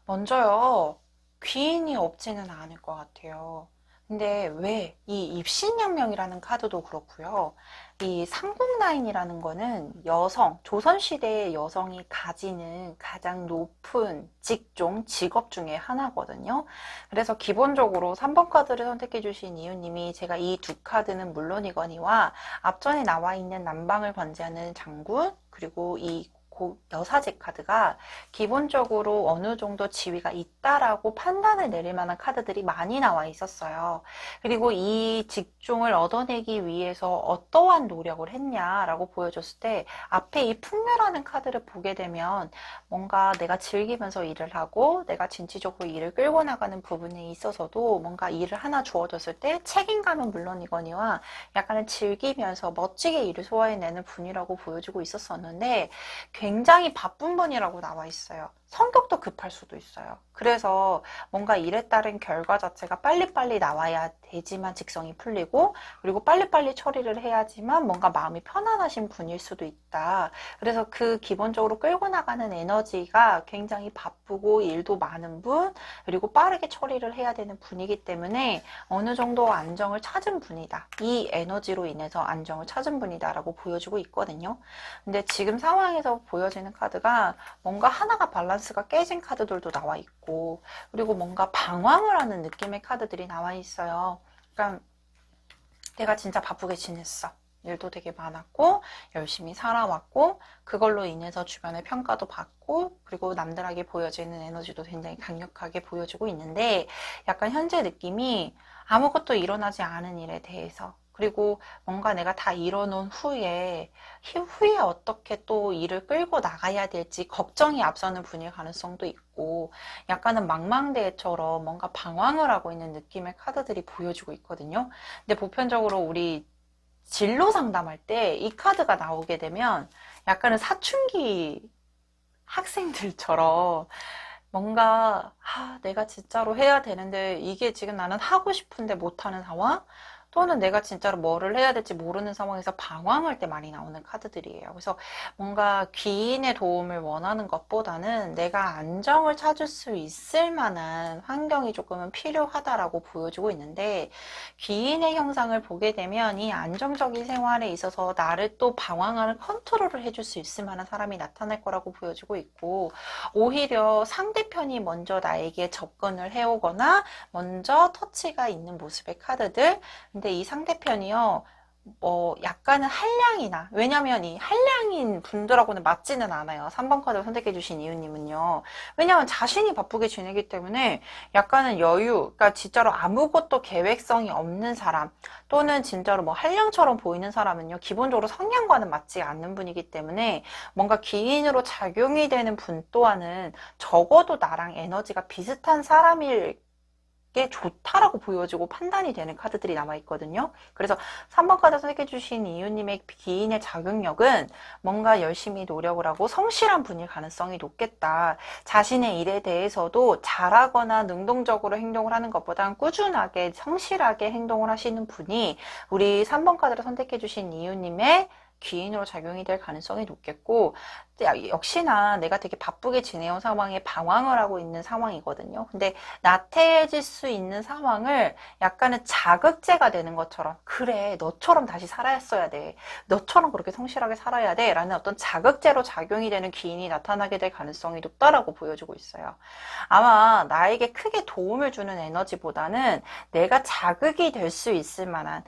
먼저요, 귀인이 없지는 않을 것 같아요. 근데 왜 이 입신양명이라는 카드도 그렇고요. 이 삼국라인이라는 거는 여성, 조선시대의 여성이 가지는 가장 높은 직종, 직업 중에 하나거든요. 그래서 기본적으로 3번 카드를 선택해 주신 이유님이 제가 이 두 카드는 물론이거니와 앞전에 나와 있는 남방을 관제하는 장군, 그리고 이 여사제 카드가 기본적으로 어느 정도 지위가 있다라고 판단을 내릴 만한 카드들이 많이 나와 있었어요. 그리고 이 직종을 얻어내기 위해서 어떠한 노력을 했냐라고 보여줬을 때 앞에 이 풍류라는 카드를 보게 되면 뭔가 내가 즐기면서 일을 하고 내가 진취적으로 일을 끌고 나가는 부분에 있어서도 뭔가 일을 하나 주어졌을 때 책임감은 물론이거니와 약간은 즐기면서 멋지게 일을 소화해내는 분이라고 보여주고 있었었는데 굉장히 바쁜 분이라고 나와 있어요. 성격도 급할 수도 있어요. 그래서 뭔가 일에 따른 결과 자체가 빨리빨리 나와야 되지만 직성이 풀리고 그리고 빨리빨리 처리를 해야지만 뭔가 마음이 편안하신 분일 수도 있다. 그래서 그 기본적으로 끌고 나가는 에너지가 굉장히 바쁘고 일도 많은 분 그리고 빠르게 처리를 해야 되는 분이기 때문에 어느 정도 안정을 찾은 분이다. 이 에너지로 인해서 안정을 찾은 분이다 라고 보여주고 있거든요. 근데 지금 상황에서 보여지는 카드가 뭔가 하나가 밸런스가 깨진 카드들도 나와 있고 그리고 뭔가 방황을 하는 느낌의 카드들이 나와 있어요. 그러니까 내가 진짜 바쁘게 지냈어. 일도 되게 많았고 열심히 살아왔고 그걸로 인해서 주변의 평가도 받고 그리고 남들에게 보여지는 에너지도 굉장히 강력하게 보여주고 있는데 약간 현재 느낌이 아무것도 일어나지 않은 일에 대해서 그리고 뭔가 내가 다 이뤄놓은 후에 어떻게 또 일을 끌고 나가야 될지 걱정이 앞서는 분일 가능성도 있고 약간은 망망대해처럼 뭔가 방황을 하고 있는 느낌의 카드들이 보여주고 있거든요. 근데 보편적으로 우리 진로 상담할 때 이 카드가 나오게 되면 약간은 사춘기 학생들처럼 뭔가 내가 진짜로 해야 되는데 이게 지금 나는 하고 싶은데 못하는 상황? 또는 내가 진짜로 뭐를 해야 될지 모르는 상황에서 방황할 때 많이 나오는 카드들이에요. 그래서 뭔가 귀인의 도움을 원하는 것보다는 내가 안정을 찾을 수 있을 만한 환경이 조금은 필요하다라고 보여주고 있는데 귀인의 형상을 보게 되면 이 안정적인 생활에 있어서 나를 또 방황하는 컨트롤을 해줄 수 있을 만한 사람이 나타날 거라고 보여주고 있고 오히려 상대편이 먼저 나에게 접근을 해오거나 먼저 터치가 있는 모습의 카드들 근데 이 상대편이요, 약간은 한량이나, 왜냐면 이 한량인 분들하고는 맞지는 않아요. 3번 카드를 선택해주신 이유님은요. 왜냐면 자신이 바쁘게 지내기 때문에 약간은 여유, 그러니까 진짜로 아무것도 계획성이 없는 사람, 또는 진짜로 뭐 한량처럼 보이는 사람은요, 기본적으로 성향과는 맞지 않는 분이기 때문에 뭔가 기인으로 작용이 되는 분 또한은 적어도 나랑 에너지가 비슷한 사람일 게 좋다라고 보여지고 판단이 되는 카드들이 남아있거든요. 그래서 3번 카드 선택해주신 이유님의 기인의 작용력은 뭔가 열심히 노력을 하고 성실한 분일 가능성이 높겠다. 자신의 일에 대해서도 잘하거나 능동적으로 행동을 하는 것보단 꾸준하게 성실하게 행동을 하시는 분이 우리 3번 카드를 선택해주신 이유님의 귀인으로 작용이 될 가능성이 높겠고 역시나 내가 되게 바쁘게 지내온 상황에 방황을 하고 있는 상황이거든요. 근데 나태해질 수 있는 상황을 약간은 자극제가 되는 것처럼 그래 너처럼 다시 살았어야 돼. 너처럼 그렇게 성실하게 살아야 돼 라는 어떤 자극제로 작용이 되는 기인이 나타나게 될 가능성이 높다라고 보여주고 있어요. 아마 나에게 크게 도움을 주는 에너지보다는 내가 자극이 될 수 있을 만한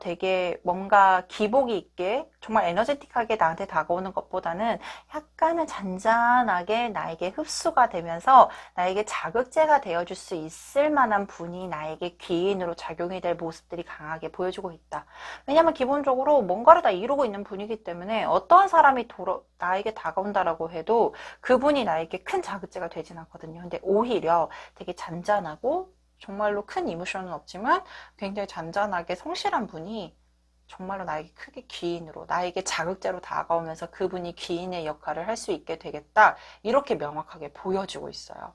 되게 뭔가 기복이 있게 정말 에너제틱하게 나한테 다가오는 것보다는 약간은 잔잔하게 나에게 흡수가 되면서 나에게 자극제가 되어줄 수 있을 만한 분이 나에게 귀인으로 작용이 될 모습들이 강하게 보여주고 있다. 왜냐면 기본적으로 뭔가를 다 이루고 있는 분이기 때문에 어떠한 사람이 나에게 다가온다라고 해도 그분이 나에게 큰 자극제가 되진 않거든요. 근데 오히려 되게 잔잔하고 정말로 큰 이모션은 없지만 굉장히 잔잔하게 성실한 분이 정말로 나에게 크게 귀인으로 나에게 자극제로 다가오면서 그분이 귀인의 역할을 할 수 있게 되겠다 이렇게 명확하게 보여주고 있어요.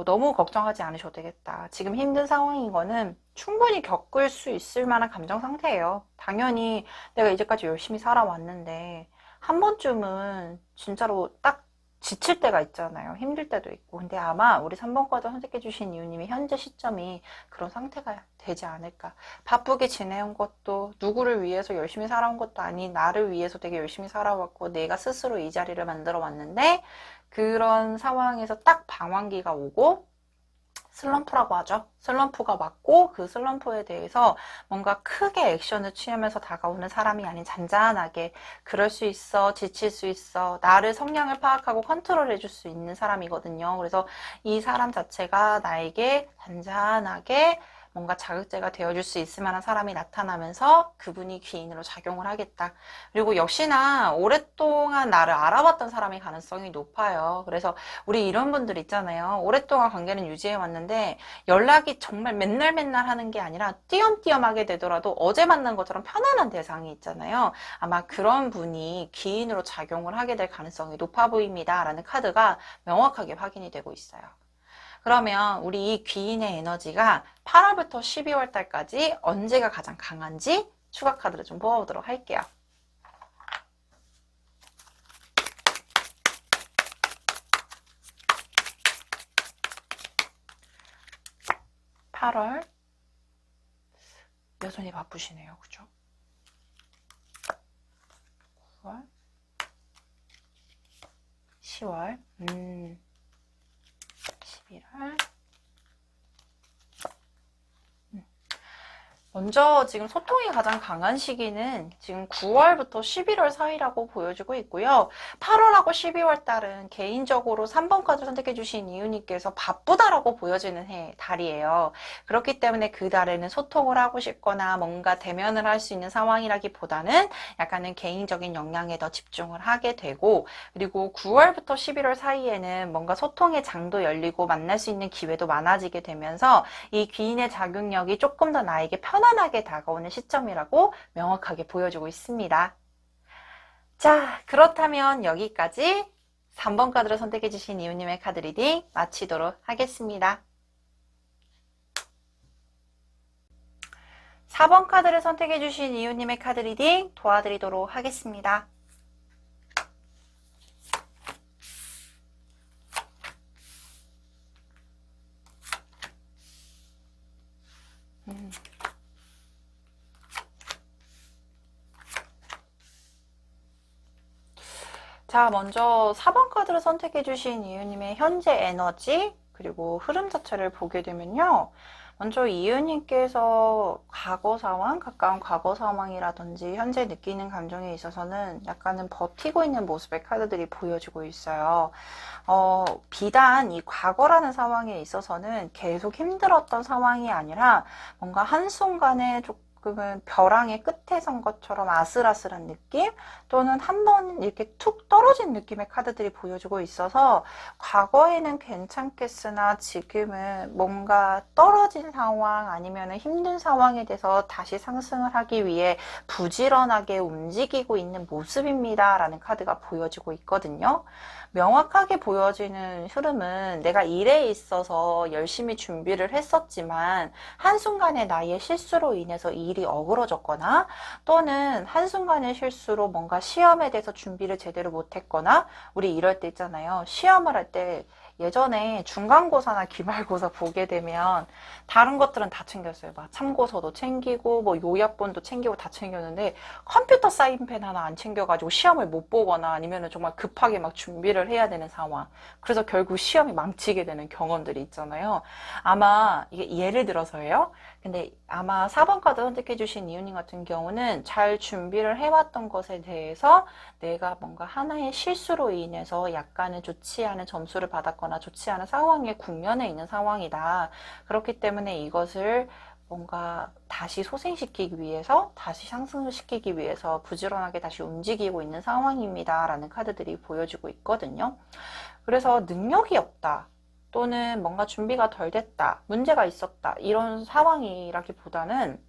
너무 걱정하지 않으셔도 되겠다. 지금 힘든 상황인 거는 충분히 겪을 수 있을 만한 감정 상태예요. 당연히 내가 이제까지 열심히 살아왔는데 한 번쯤은 진짜로 딱 지칠 때가 있잖아요. 힘들 때도 있고. 근데 아마 우리 3번 카드 선택해주신 이유님이 현재 시점이 그런 상태가 되지 않을까. 바쁘게 지내온 것도 누구를 위해서 열심히 살아온 것도 아닌 나를 위해서 되게 열심히 살아왔고 내가 스스로 이 자리를 만들어 왔는데 그런 상황에서 딱 방황기가 오고 슬럼프라고 하죠. 슬럼프가 왔고 그 슬럼프에 대해서 뭔가 크게 액션을 취하면서 다가오는 사람이 아닌 잔잔하게 그럴 수 있어, 지칠 수 있어, 나를 성향을 파악하고 컨트롤 해줄 수 있는 사람이거든요. 그래서 이 사람 자체가 나에게 잔잔하게 뭔가 자극제가 되어줄 수 있을 만한 사람이 나타나면서 그분이 귀인으로 작용을 하겠다. 그리고 역시나 오랫동안 나를 알아봤던 사람의 가능성이 높아요. 그래서 우리 이런 분들 있잖아요. 오랫동안 관계는 유지해 왔는데 연락이 정말 맨날 하는 게 아니라 띄엄띄엄 하게 되더라도 어제 만난 것처럼 편안한 대상이 있잖아요. 아마 그런 분이 귀인으로 작용을 하게 될 가능성이 높아 보입니다. 라는 카드가 명확하게 확인이 되고 있어요. 그러면 우리 이 귀인의 에너지가 8월부터 12월 달까지 언제가 가장 강한지 추가 카드를 좀 뽑아보도록 할게요. (8월) 여전히 바쁘시네요. 그죠? 9월 10월 11월 먼저 지금 소통이 가장 강한 시기는 지금 9월부터 11월 사이라고 보여지고 있고요. 8월하고 12월 달은 개인적으로 3번 카드 선택해 주신 이유님께서 바쁘다라고 보여지는 달이에요. 그렇기 때문에 그 달에는 소통을 하고 싶거나 뭔가 대면을 할 수 있는 상황이라기보다는 약간은 개인적인 역량에 더 집중을 하게 되고, 그리고 9월부터 11월 사이에는 뭔가 소통의 장도 열리고 만날 수 있는 기회도 많아지게 되면서 이 귀인의 작용력이 조금 더 나에게 편안하게 다가오는 시점이라고 명확하게 보여주고 있습니다. 자, 그렇다면 여기까지 3번 카드를 선택해 주신 이웃님의 카드 리딩 마치도록 하겠습니다. 4번 카드를 선택해 주신 이웃님의 카드 리딩 도와드리도록 하겠습니다. 자, 먼저 4번 카드를 선택해 주신 이유님의 현재 에너지 그리고 흐름 자체를 보게 되면요. 먼저 이유님께서 과거 상황, 가까운 과거 상황이라든지 현재 느끼는 감정에 있어서는 약간은 버티고 있는 모습의 카드들이 보여지고 있어요. 비단 이 과거라는 상황에 있어서는 계속 힘들었던 상황이 아니라 뭔가 한순간에 조금은 벼랑의 끝에 선 것처럼 아슬아슬한 느낌 또는 한번 이렇게 툭 떨어진 느낌의 카드들이 보여주고 있어서 과거에는 괜찮겠으나 지금은 뭔가 떨어진 상황 아니면 힘든 상황에 대해서 다시 상승을 하기 위해 부지런하게 움직이고 있는 모습입니다 라는 카드가 보여지고 있거든요. 명확하게 보여지는 흐름은 내가 일에 있어서 열심히 준비를 했었지만 한순간에 나의 실수로 인해서 일이 어그러졌거나 또는 한순간의 실수로 뭔가 시험에 대해서 준비를 제대로 못했거나 우리 이럴 때 있잖아요. 시험을 할 때 예전에 중간고사나 기말고사 보게 되면 다른 것들은 다 챙겼어요. 막 참고서도 챙기고 뭐 요약본도 챙기고 다 챙겼는데 컴퓨터 사인펜 하나 안 챙겨가지고 시험을 못 보거나 아니면 정말 급하게 막 준비를 해야 되는 상황. 그래서 결국 시험이 망치게 되는 경험들이 있잖아요. 아마 이게 예를 들어서예요. 근데 아마 4번 카드 선택해 주신 이유님 같은 경우는 잘 준비를 해왔던 것에 대해서 내가 뭔가 하나의 실수로 인해서 약간은 좋지 않은 점수를 받았거나 좋지 않은 상황에 국면에 있는 상황이다. 그렇기 때문에 이것을 뭔가 다시 소생시키기 위해서 다시 상승을 시키기 위해서 부지런하게 다시 움직이고 있는 상황입니다 라는 카드들이 보여지고 있거든요. 그래서 능력이 없다 또는 뭔가 준비가 덜 됐다 문제가 있었다 이런 상황이라기보다는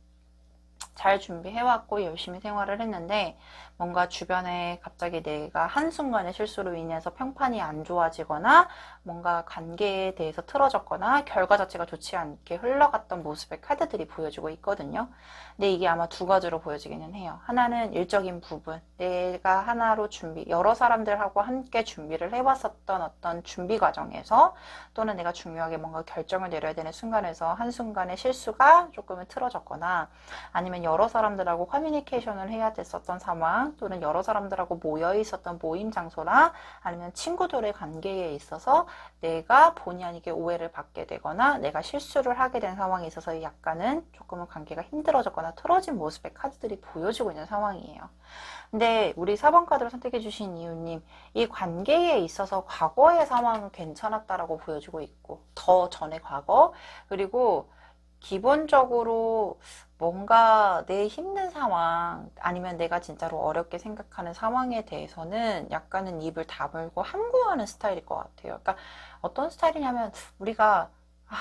잘 준비해왔고 열심히 생활을 했는데 뭔가 주변에 갑자기 내가 한순간의 실수로 인해서 평판이 안 좋아지거나 뭔가 관계에 대해서 틀어졌거나 결과 자체가 좋지 않게 흘러갔던 모습의 카드들이 보여지고 있거든요. 근데 이게 아마 두 가지로 보여지기는 해요. 하나는 일적인 부분, 내가 하나로 여러 사람들하고 함께 준비를 해왔었던 어떤 준비 과정에서 또는 내가 중요하게 뭔가 결정을 내려야 되는 순간에서 한순간의 실수가 조금은 틀어졌거나 아니면 여러 사람들하고 커뮤니케이션을 해야 됐었던 상황, 또는 여러 사람들하고 모여 있었던 모임 장소나 아니면 친구들의 관계에 있어서 내가 본의 아니게 오해를 받게 되거나 내가 실수를 하게 된 상황에 있어서 약간은 조금은 관계가 힘들어졌거나 틀어진 모습의 카드들이 보여지고 있는 상황이에요. 근데 우리 4번 카드를 선택해 주신 이유님, 이 관계에 있어서 과거의 상황은 괜찮았다라고 보여지고 있고, 더 전의 과거, 그리고 기본적으로 뭔가 내 힘든 상황, 아니면 내가 진짜로 어렵게 생각하는 상황에 대해서는 약간은 입을 다물고 함구하는 스타일일 것 같아요. 그러니까 어떤 스타일이냐면, 우리가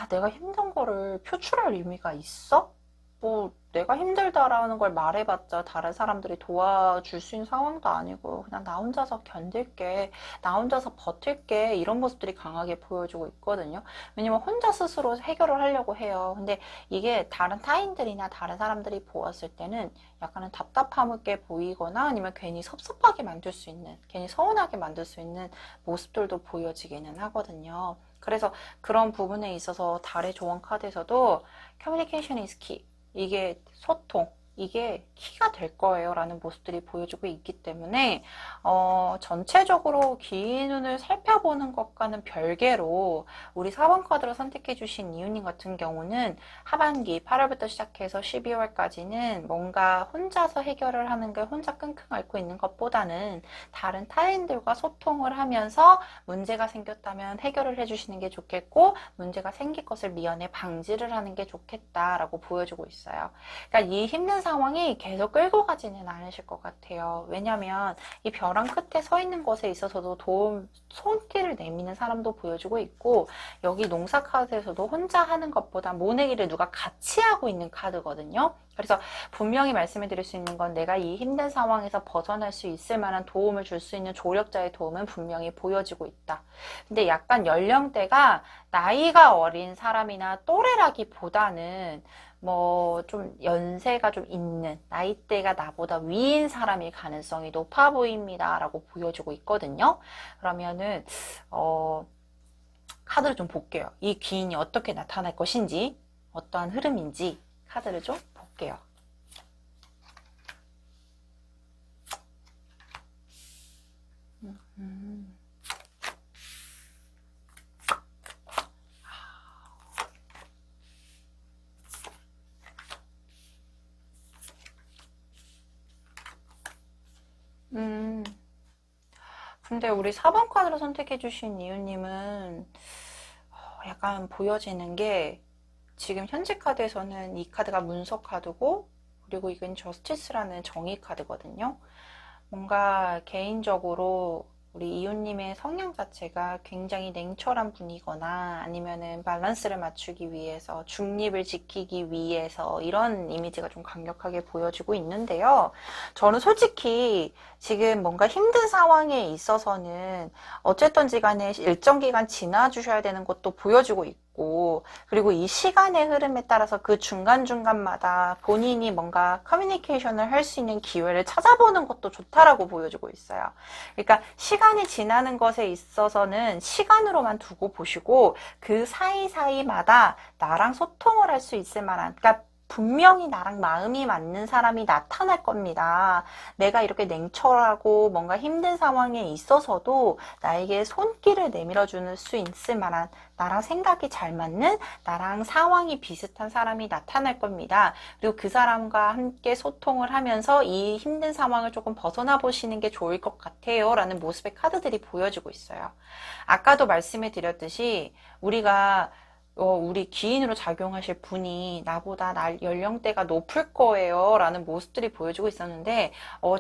내가 힘든 거를 표출할 의미가 있어? 뭐 내가 힘들다라는 걸 말해봤자 다른 사람들이 도와줄 수 있는 상황도 아니고 그냥 나 혼자서 견딜게, 나 혼자서 버틸게, 이런 모습들이 강하게 보여지고 있거든요. 왜냐면 혼자 스스로 해결을 하려고 해요. 근데 이게 다른 타인들이나 다른 사람들이 보았을 때는 약간은 답답하게 보이거나 아니면 괜히 섭섭하게 만들 수 있는, 괜히 서운하게 만들 수 있는 모습들도 보여지기는 하거든요. 그래서 그런 부분에 있어서 달의 조언 카드에서도 Communication is key, 이게 소통, 이게 키가 될 거예요 라는 모습들이 보여주고 있기 때문에 전체적으로 기운을 살펴보는 것과는 별개로 우리 4번 카드를 선택해 주신 이유님 같은 경우는 하반기 8월부터 시작해서 12월까지는 뭔가 혼자서 해결을 하는 걸 혼자 끙끙 앓고 있는 것보다는 다른 타인들과 소통을 하면서 문제가 생겼다면 해결을 해주시는 게 좋겠고, 문제가 생길 것을 미연에 방지를 하는 게 좋겠다라고 보여주고 있어요. 그러니까 이 힘든 상황이 계속 끌고 가지는 않으실 것 같아요. 왜냐면 이 벼랑 끝에 서 있는 것에 있어서도 손길을 내미는 사람도 보여주고 있고, 여기 농사 카드에서도 혼자 하는 것보다 모내기를 누가 같이 하고 있는 카드거든요. 그래서 분명히 말씀을 드릴 수 있는 건, 내가 이 힘든 상황에서 벗어날 수 있을 만한 도움을 줄 수 있는 조력자의 도움은 분명히 보여지고 있다. 근데 약간 연령대가 나이가 어린 사람이나 또래라기보다는 뭐 좀 연세가 좀 있는, 나이대가 나보다 위인 사람일 가능성이 높아 보입니다 라고 보여주고 있거든요. 그러면은 카드를 좀 볼게요. 이 귀인이 어떻게 나타날 것인지, 어떠한 흐름인지 카드를 좀 볼게요. 근데 우리 4번 카드로 선택해 주신 이유님은 약간 보여지는 게, 지금 현재 카드에서는 이 카드가 문서 카드고, 그리고 이건 저스티스라는 정의 카드거든요. 뭔가 개인적으로 우리 이웃님의 성향 자체가 굉장히 냉철한 분이거나 아니면은 밸런스를 맞추기 위해서, 중립을 지키기 위해서 이런 이미지가 좀 강력하게 보여지고 있는데요. 저는 솔직히 지금 뭔가 힘든 상황에 있어서는 어쨌든지 간에 일정 기간 지나주셔야 되는 것도 보여지고 있고, 그리고 이 시간의 흐름에 따라서 그 중간중간마다 본인이 뭔가 커뮤니케이션을 할 수 있는 기회를 찾아보는 것도 좋다라고 보여주고 있어요. 그러니까 시간이 지나는 것에 있어서는 시간으로만 두고 보시고, 그 사이사이마다 나랑 소통을 할 수 있을 만한, 그러니까 분명히 나랑 마음이 맞는 사람이 나타날 겁니다. 내가 이렇게 냉철하고 뭔가 힘든 상황에 있어서도 나에게 손길을 내밀어 줄 수 있을 만한, 나랑 생각이 잘 맞는, 나랑 상황이 비슷한 사람이 나타날 겁니다. 그리고 그 사람과 함께 소통을 하면서 이 힘든 상황을 조금 벗어나 보시는 게 좋을 것 같아요 라는 모습의 카드들이 보여지고 있어요. 아까도 말씀해 드렸듯이 우리가 우리 기인으로 작용하실 분이 나보다 연령대가 높을 거예요 라는 모습들이 보여지고 있었는데,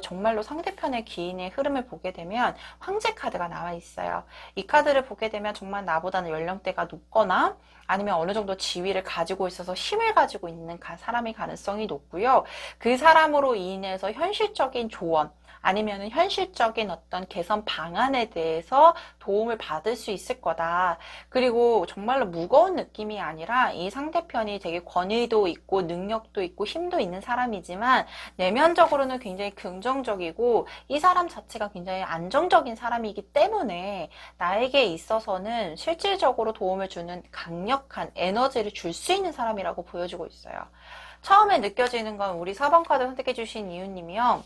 정말로 상대편의 기인의 흐름을 보게 되면 황제 카드가 나와 있어요. 이 카드를 보게 되면 정말 나보다는 연령대가 높거나 아니면 어느 정도 지위를 가지고 있어서 힘을 가지고 있는 사람의 가능성이 높고요. 그 사람으로 인해서 현실적인 조언, 아니면 현실적인 어떤 개선 방안에 대해서 도움을 받을 수 있을 거다. 그리고 정말로 무거운 느낌이 아니라 이 상대편이 되게 권위도 있고 능력도 있고 힘도 있는 사람이지만 내면적으로는 굉장히 긍정적이고, 이 사람 자체가 굉장히 안정적인 사람이기 때문에 나에게 있어서는 실질적으로 도움을 주는 강력한 에너지를 줄 수 있는 사람이라고 보여지고 있어요. 처음에 느껴지는 건 우리 4번 카드 선택해 주신 이유님이요.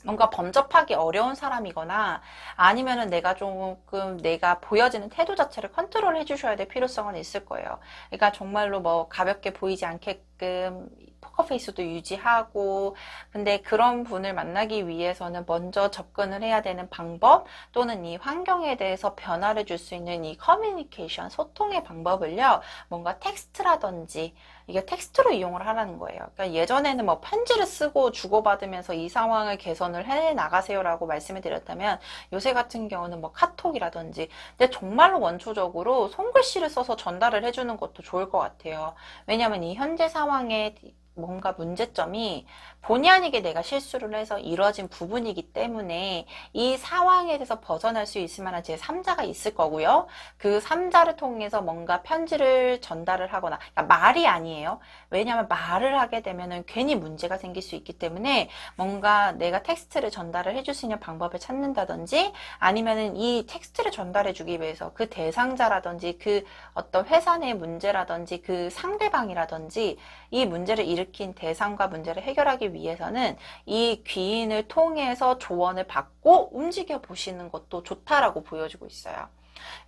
뭔가 범접하기 어려운 사람이거나 아니면은 내가 보여지는 태도 자체를 컨트롤 해주셔야 될 필요성은 있을 거예요. 그러니까 정말로 뭐 가볍게 보이지 않게끔 포커페이스도 유지하고, 근데 그런 분을 만나기 위해서는 먼저 접근을 해야 되는 방법 또는 이 환경에 대해서 변화를 줄 수 있는 이 커뮤니케이션, 소통의 방법을요, 뭔가 텍스트라든지 이게 텍스트로 이용을 하라는 거예요. 그러니까 예전에는 뭐 편지를 쓰고 주고받으면서 이 상황을 개선을 해 나가세요라고 말씀을 드렸다면, 요새 같은 경우는 뭐 카톡이라든지, 근데 정말로 원초적으로 손글씨를 써서 전달을 해주는 것도 좋을 것 같아요. 왜냐하면 이 현재 상황에 뭔가 문제점이 본의 아니게 내가 실수를 해서 이뤄진 부분이기 때문에 이 상황에 대해서 벗어날 수 있을 만한 제3자가 있을 거고요. 그 3자를 통해서 뭔가 편지를 전달을 하거나, 그러니까 말이 아니에요. 왜냐하면 말을 하게 되면은 괜히 문제가 생길 수 있기 때문에 뭔가 내가 텍스트를 전달을 해줄 수 있는 방법을 찾는다든지, 아니면은 이 텍스트를 전달해 주기 위해서 그 대상자라든지 그 어떤 회사 내 문제라든지 그 상대방이라든지 이 문제를 일으킨 대상과 문제를 해결하기 위해서는 이 귀인을 통해서 조언을 받고 움직여 보시는 것도 좋다라고 보여주고 있어요.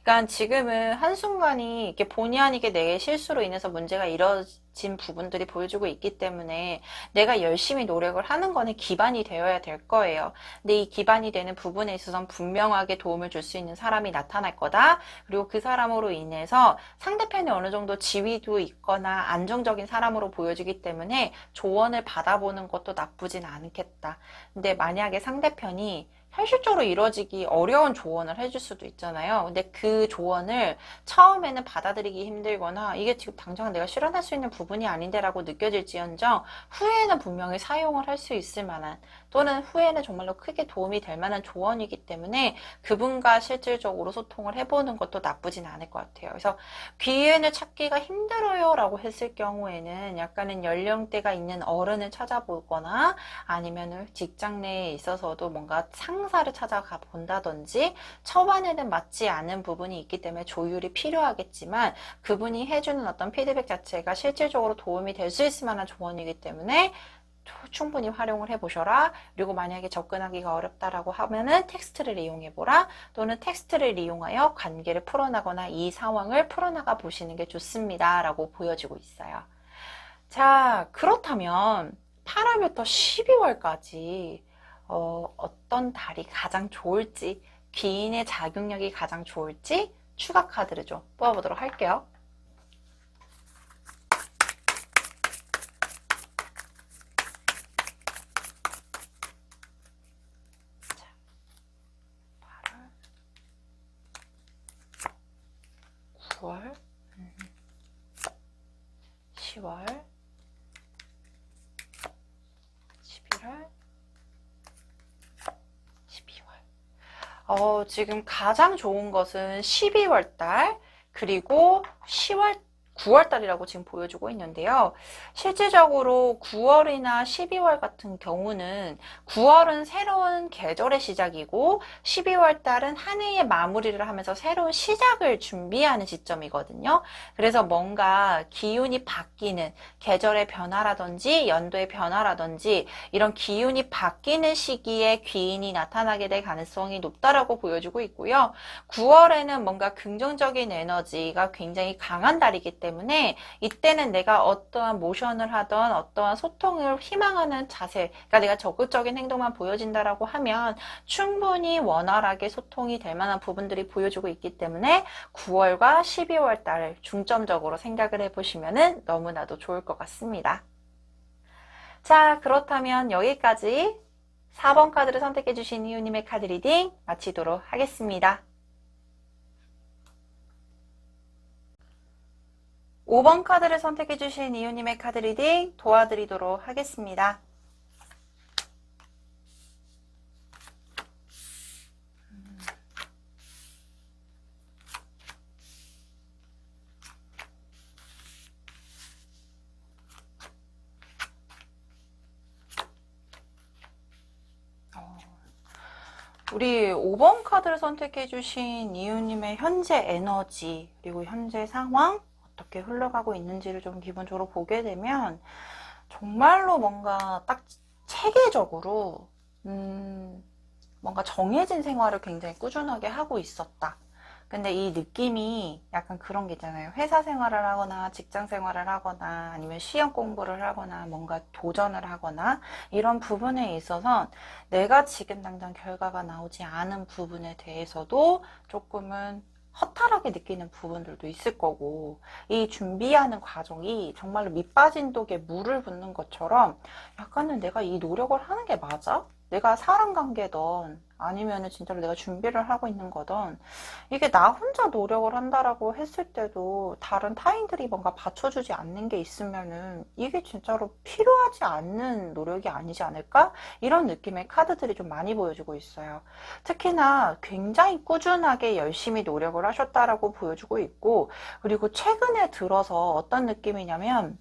그러니까 지금은 한순간이 이렇게 본의 아니게 내 실수로 인해서 문제가 이뤄진 부분들이 보여주고 있기 때문에 내가 열심히 노력을 하는 거는 기반이 되어야 될 거예요. 근데 이 기반이 되는 부분에 있어서는 분명하게 도움을 줄 수 있는 사람이 나타날 거다. 그리고 그 사람으로 인해서 상대편이 어느 정도 지위도 있거나 안정적인 사람으로 보여지기 때문에 조언을 받아보는 것도 나쁘진 않겠다. 근데 만약에 상대편이 현실적으로 이루어지기 어려운 조언을 해줄 수도 있잖아요. 근데 그 조언을 처음에는 받아들이기 힘들거나 이게 지금 당장 내가 실현할 수 있는 부분이 아닌데 라고 느껴질지언정 후에는 분명히 사용을 할 수 있을 만한, 또는 후에는 정말로 크게 도움이 될 만한 조언이기 때문에 그분과 실질적으로 소통을 해보는 것도 나쁘진 않을 것 같아요. 그래서 귀인을 찾기가 힘들어요 라고 했을 경우에는 약간은 연령대가 있는 어른을 찾아보거나, 아니면은 직장 내에 있어서도 뭔가 상사를 찾아가 본다든지, 초반에는 맞지 않은 부분이 있기 때문에 조율이 필요하겠지만 그분이 해주는 어떤 피드백 자체가 실질적으로 도움이 될 수 있을 만한 조언이기 때문에 충분히 활용을 해보셔라. 그리고 만약에 접근하기가 어렵다라고 하면은 텍스트를 이용해보라. 또는 텍스트를 이용하여 관계를 풀어나거나 이 상황을 풀어나가 보시는 게 좋습니다 라고 보여지고 있어요. 자, 그렇다면 8월부터 12월까지 어떤 달이 가장 좋을지, 귀인의 작용력이 가장 좋을지 추가 카드를 좀 뽑아보도록 할게요. 자, 8월, 9월, 10월, 11월, 12월. 지금 가장 좋은 것은 12월 달, 그리고 10월, 9월 달이라고 지금 보여주고 있는데요. 실질적으로 9월이나 12월 같은 경우는 9월은 새로운 계절의 시작이고 12월 달은 한 해의 마무리를 하면서 새로운 시작을 준비하는 시점이거든요. 그래서 뭔가 기운이 바뀌는 계절의 변화라든지 연도의 변화라든지 이런 기운이 바뀌는 시기에 귀인이 나타나게 될 가능성이 높다라고 보여주고 있고요. 9월에는 뭔가 긍정적인 에너지가 굉장히 강한 달이기 때문에 이때는 내가 어떠한 모션을 하던 어떠한 소통을 희망하는 자세, 그러니까 내가 적극적인 행동만 보여진다라고 하면 충분히 원활하게 소통이 될 만한 부분들이 보여주고 있기 때문에 9월과 12월 달 중점적으로 생각을 해보시면 너무나도 좋을 것 같습니다. 자, 그렇다면 여기까지 4번 카드를 선택해 주신 이유님의 카드 리딩 마치도록 하겠습니다. 5번 카드를 선택해 주신 이유님의 카드 리딩 도와드리도록 하겠습니다. 우리 5번 카드를 선택해 주신 이유님의 현재 에너지, 그리고 현재 상황 어떻게 흘러가고 있는지를 좀 기본적으로 보게 되면 정말로 뭔가 딱 체계적으로, 뭔가 정해진 생활을 굉장히 꾸준하게 하고 있었다. 근데 이 느낌이 약간 그런 게 있잖아요. 회사 생활을 하거나 직장 생활을 하거나 아니면 시험 공부를 하거나 뭔가 도전을 하거나 이런 부분에 있어서 내가 지금 당장 결과가 나오지 않은 부분에 대해서도 조금은 허탈하게 느끼는 부분들도 있을 거고, 이 준비하는 과정이 정말로 밑 빠진 독에 물을 붓는 것처럼 약간은 내가 이 노력을 하는 게 맞아? 내가 사람 관계든 아니면은 진짜로 내가 준비를 하고 있는 거든 이게 나 혼자 노력을 한다라고 했을 때도 다른 타인들이 뭔가 받쳐주지 않는 게 있으면은 이게 진짜로 필요하지 않는 노력이 아니지 않을까? 이런 느낌의 카드들이 좀 많이 보여주고 있어요. 특히나 굉장히 꾸준하게 열심히 노력을 하셨다라고 보여주고 있고, 그리고 최근에 들어서 어떤 느낌이냐면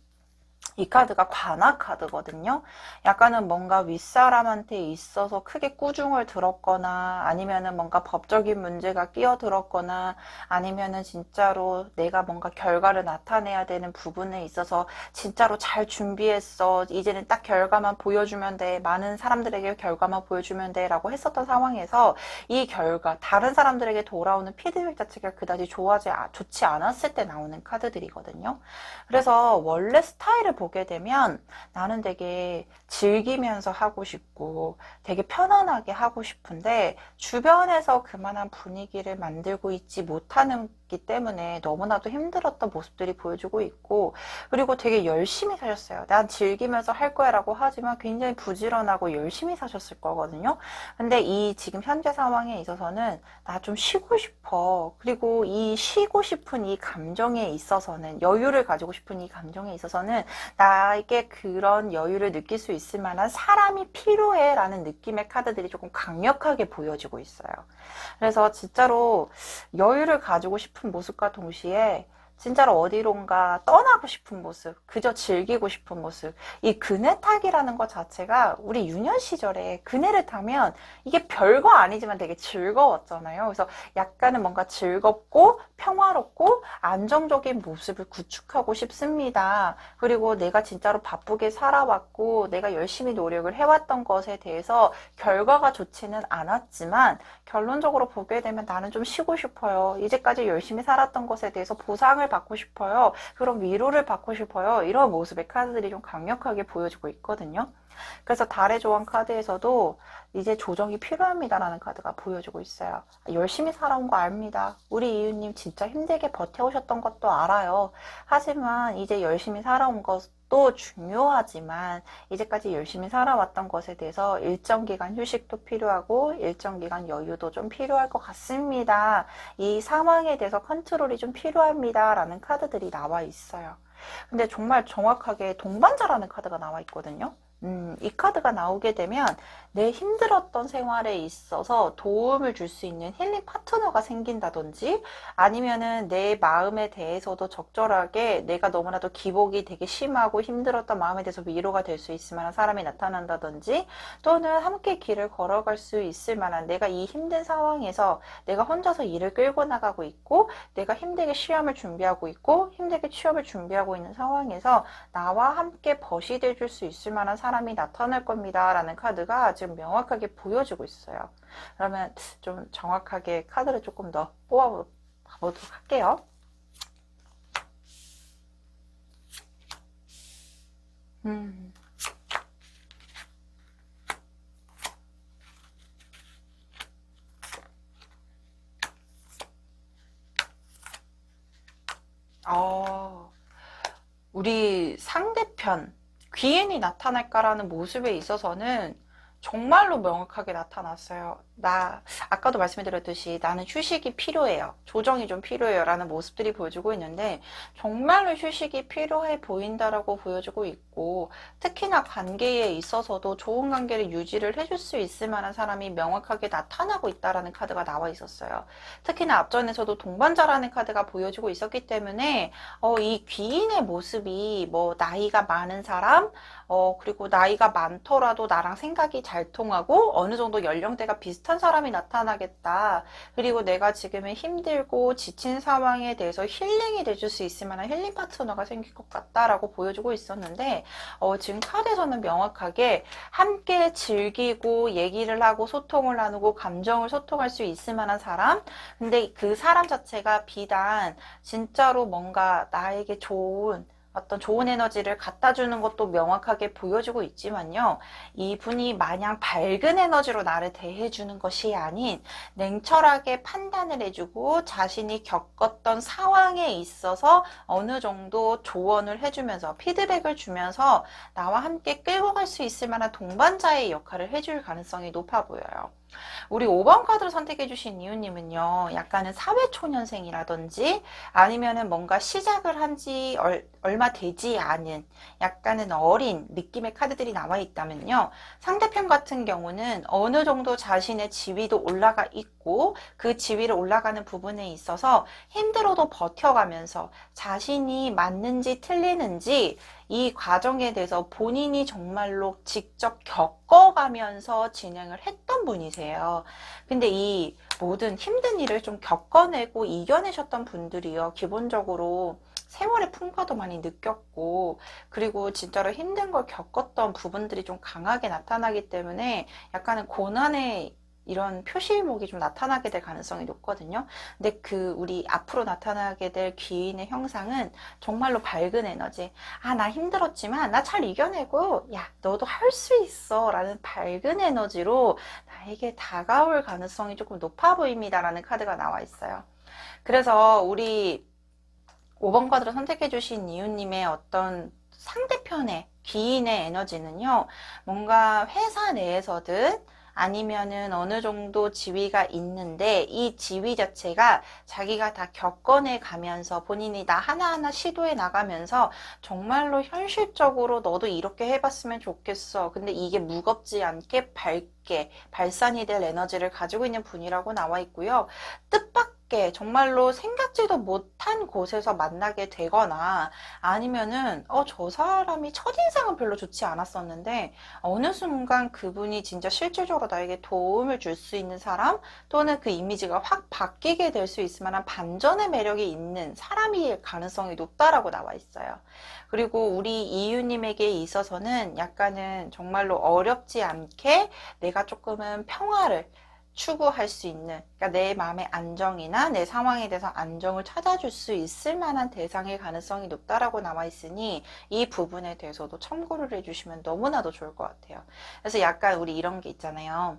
이 카드가 관화 카드거든요. 약간은 뭔가 윗사람한테 있어서 크게 꾸중을 들었거나 아니면은 뭔가 법적인 문제가 끼어들었거나 아니면은 진짜로 내가 뭔가 결과를 나타내야 되는 부분에 있어서 진짜로 잘 준비했어. 이제는 딱 결과만 보여주면 돼. 많은 사람들에게 결과만 보여주면 돼. 라고 했었던 상황에서 이 결과, 다른 사람들에게 돌아오는 피드백 자체가 그다지 좋지 않았을 때 나오는 카드들이거든요. 그래서 원래 스타일을 보게 되면 나는 되게 즐기면서 하고 싶고 되게 편안하게 하고 싶은데 주변에서 그만한 분위기를 만들고 있지 못하는 기 때문에 너무나도 힘들었던 모습들이 보여주고 있고, 그리고 되게 열심히 사셨어요. 난 즐기면서 할 거야 라고 하지만 굉장히 부지런하고 열심히 사셨을 거거든요. 근데 이 지금 현재 상황에 있어서는 나 좀 쉬고 싶어. 그리고 이 쉬고 싶은 이 감정에 있어서는, 여유를 가지고 싶은 이 감정에 있어서는 나에게 그런 여유를 느낄 수 있을 만한 사람이 필요해 라는 느낌의 카드들이 조금 강력하게 보여지고 있어요. 그래서 진짜로 여유를 가지고 싶은 모습과 동시에 진짜로 어디론가 떠나고 싶은 모습, 그저 즐기고 싶은 모습. 이 그네 타기라는 것 자체가 우리 유년 시절에 그네를 타면 이게 별거 아니지만 되게 즐거웠잖아요. 그래서 약간은 뭔가 즐겁고 평화롭고 안정적인 모습을 구축하고 싶습니다. 그리고 내가 진짜로 바쁘게 살아왔고 내가 열심히 노력을 해왔던 것에 대해서 결과가 좋지는 않았지만 결론적으로 보게 되면 나는 좀 쉬고 싶어요. 이제까지 열심히 살았던 것에 대해서 보상을 받고 싶어요. 그런 위로를 받고 싶어요. 이런 모습의 카드들이 좀 강력하게 보여지고 있거든요. 그래서 달의 조언 카드에서도 이제 조정이 필요합니다라는 카드가 보여지고 있어요. 열심히 살아온 거 압니다. 우리 이웃님 진짜 힘들게 버텨오셨던 것도 알아요. 하지만 이제 열심히 살아온 것도 중요하지만 이제까지 열심히 살아왔던 것에 대해서 일정 기간 휴식도 필요하고 일정 기간 여유도 좀 필요할 것 같습니다. 이 상황에 대해서 컨트롤이 좀 필요합니다 라는 카드들이 나와 있어요. 근데 정말 정확하게 동반자라는 카드가 나와 있거든요. 이 카드가 나오게 되면 내 힘들었던 생활에 있어서 도움을 줄 수 있는 힐링 파트너가 생긴다든지 아니면은 내 마음에 대해서도 적절하게 내가 너무나도 기복이 되게 심하고 힘들었던 마음에 대해서 위로가 될 수 있을 만한 사람이 나타난다든지 또는 함께 길을 걸어갈 수 있을 만한, 내가 이 힘든 상황에서 내가 혼자서 일을 끌고 나가고 있고 내가 힘들게 시험을 준비하고 있고 힘들게 취업을 준비하고 있는 상황에서 나와 함께 벗이 돼줄 수 있을 만한 사람이 나타날 겁니다 라는 카드가 지금 명확하게 보여지고 있어요. 그러면 좀 정확하게 카드를 조금 더 뽑아보도록 할게요. 어, 우리 상대편, 귀인이 나타날까라는 모습에 있어서는 정말로 명확하게 나타났어요. 아까도 말씀드렸듯이 나는 휴식이 필요해요. 조정이 좀 필요해요. 라는 모습들이 보여주고 있는데, 정말로 휴식이 필요해 보인다라고 보여주고 있고, 특히나 관계에 있어서도 좋은 관계를 유지를 해줄 수 있을 만한 사람이 명확하게 나타나고 있다라는 카드가 나와 있었어요. 특히나 앞전에서도 동반자라는 카드가 보여주고 있었기 때문에, 이 귀인의 모습이 뭐, 나이가 많은 사람, 그리고 나이가 많더라도 나랑 생각이 잘 통하고 어느 정도 연령대가 비슷한 사람이 나타나겠다. 그리고 내가 지금은 힘들고 지친 상황에 대해서 힐링이 돼줄 수 있을 만한 힐링 파트너가 생길 것 같다라고 보여주고 있었는데, 지금 카드에서는 명확하게 함께 즐기고 얘기를 하고 소통을 나누고 감정을 소통할 수 있을 만한 사람. 근데 그 사람 자체가 비단 진짜로 뭔가 나에게 어떤 좋은 에너지를 갖다 주는 것도 명확하게 보여주고 있지만요. 이분이 마냥 밝은 에너지로 나를 대해주는 것이 아닌 냉철하게 판단을 해주고 자신이 겪었던 상황에 있어서 어느 정도 조언을 해주면서 피드백을 주면서 나와 함께 끌고 갈 수 있을 만한 동반자의 역할을 해줄 가능성이 높아 보여요. 우리 5번 카드를 선택해 주신 이유님은요, 약간은 사회초년생이라든지 아니면은 뭔가 시작을 한 지 얼마 되지 않은 약간은 어린 느낌의 카드들이 나와 있다면요, 상대편 같은 경우는 어느 정도 자신의 지위도 올라가 있고 그 지위를 올라가는 부분에 있어서 힘들어도 버텨가면서 자신이 맞는지 틀리는지 이 과정에 대해서 본인이 정말로 직접 겪어가면서 진행을 했던 분이세요. 근데 이 모든 힘든 일을 좀 겪어내고 이겨내셨던 분들이요, 기본적으로 세월의 풍파도 많이 느꼈고, 그리고 진짜로 힘든 걸 겪었던 부분들이 좀 강하게 나타나기 때문에 약간은 고난의 이런 표시목이 좀 나타나게 될 가능성이 높거든요. 근데 우리 앞으로 나타나게 될 귀인의 형상은 정말로 밝은 에너지. 나 힘들었지만 나 잘 이겨내고, 야, 너도 할 수 있어. 라는 밝은 에너지로 나에게 다가올 가능성이 조금 높아 보입니다. 라는 카드가 나와 있어요. 그래서 우리 5번 카드를 선택해 주신 이유님의 어떤 상대편의 귀인의 에너지는요, 뭔가 회사 내에서든 아니면은 어느 정도 지위가 있는데 이 지위 자체가 자기가 다 겪어내 가면서 본인이 나 하나하나 시도해 나가면서 정말로 현실적으로 너도 이렇게 해봤으면 좋겠어. 근데 이게 무겁지 않게 밝게 발산이 될 에너지를 가지고 있는 분이라고 나와 있고요. 뜻밖의 정말로 생각지도 못한 곳에서 만나게 되거나 아니면은 저 사람이 첫인상은 별로 좋지 않았었는데 어느 순간 그분이 진짜 실질적으로 나에게 도움을 줄 수 있는 사람 또는 그 이미지가 확 바뀌게 될 수 있을 만한 반전의 매력이 있는 사람일 가능성이 높다라고 나와 있어요. 그리고 우리 이유님에게 있어서는 약간은 정말로 어렵지 않게 내가 조금은 평화를 추구할 수 있는, 그러니까 내 마음의 안정이나 내 상황에 대해서 안정을 찾아줄 수 있을 만한 대상의 가능성이 높다라고 나와 있으니 이 부분에 대해서도 참고를 해주시면 너무나도 좋을 것 같아요. 그래서 약간 우리 이런 게 있잖아요.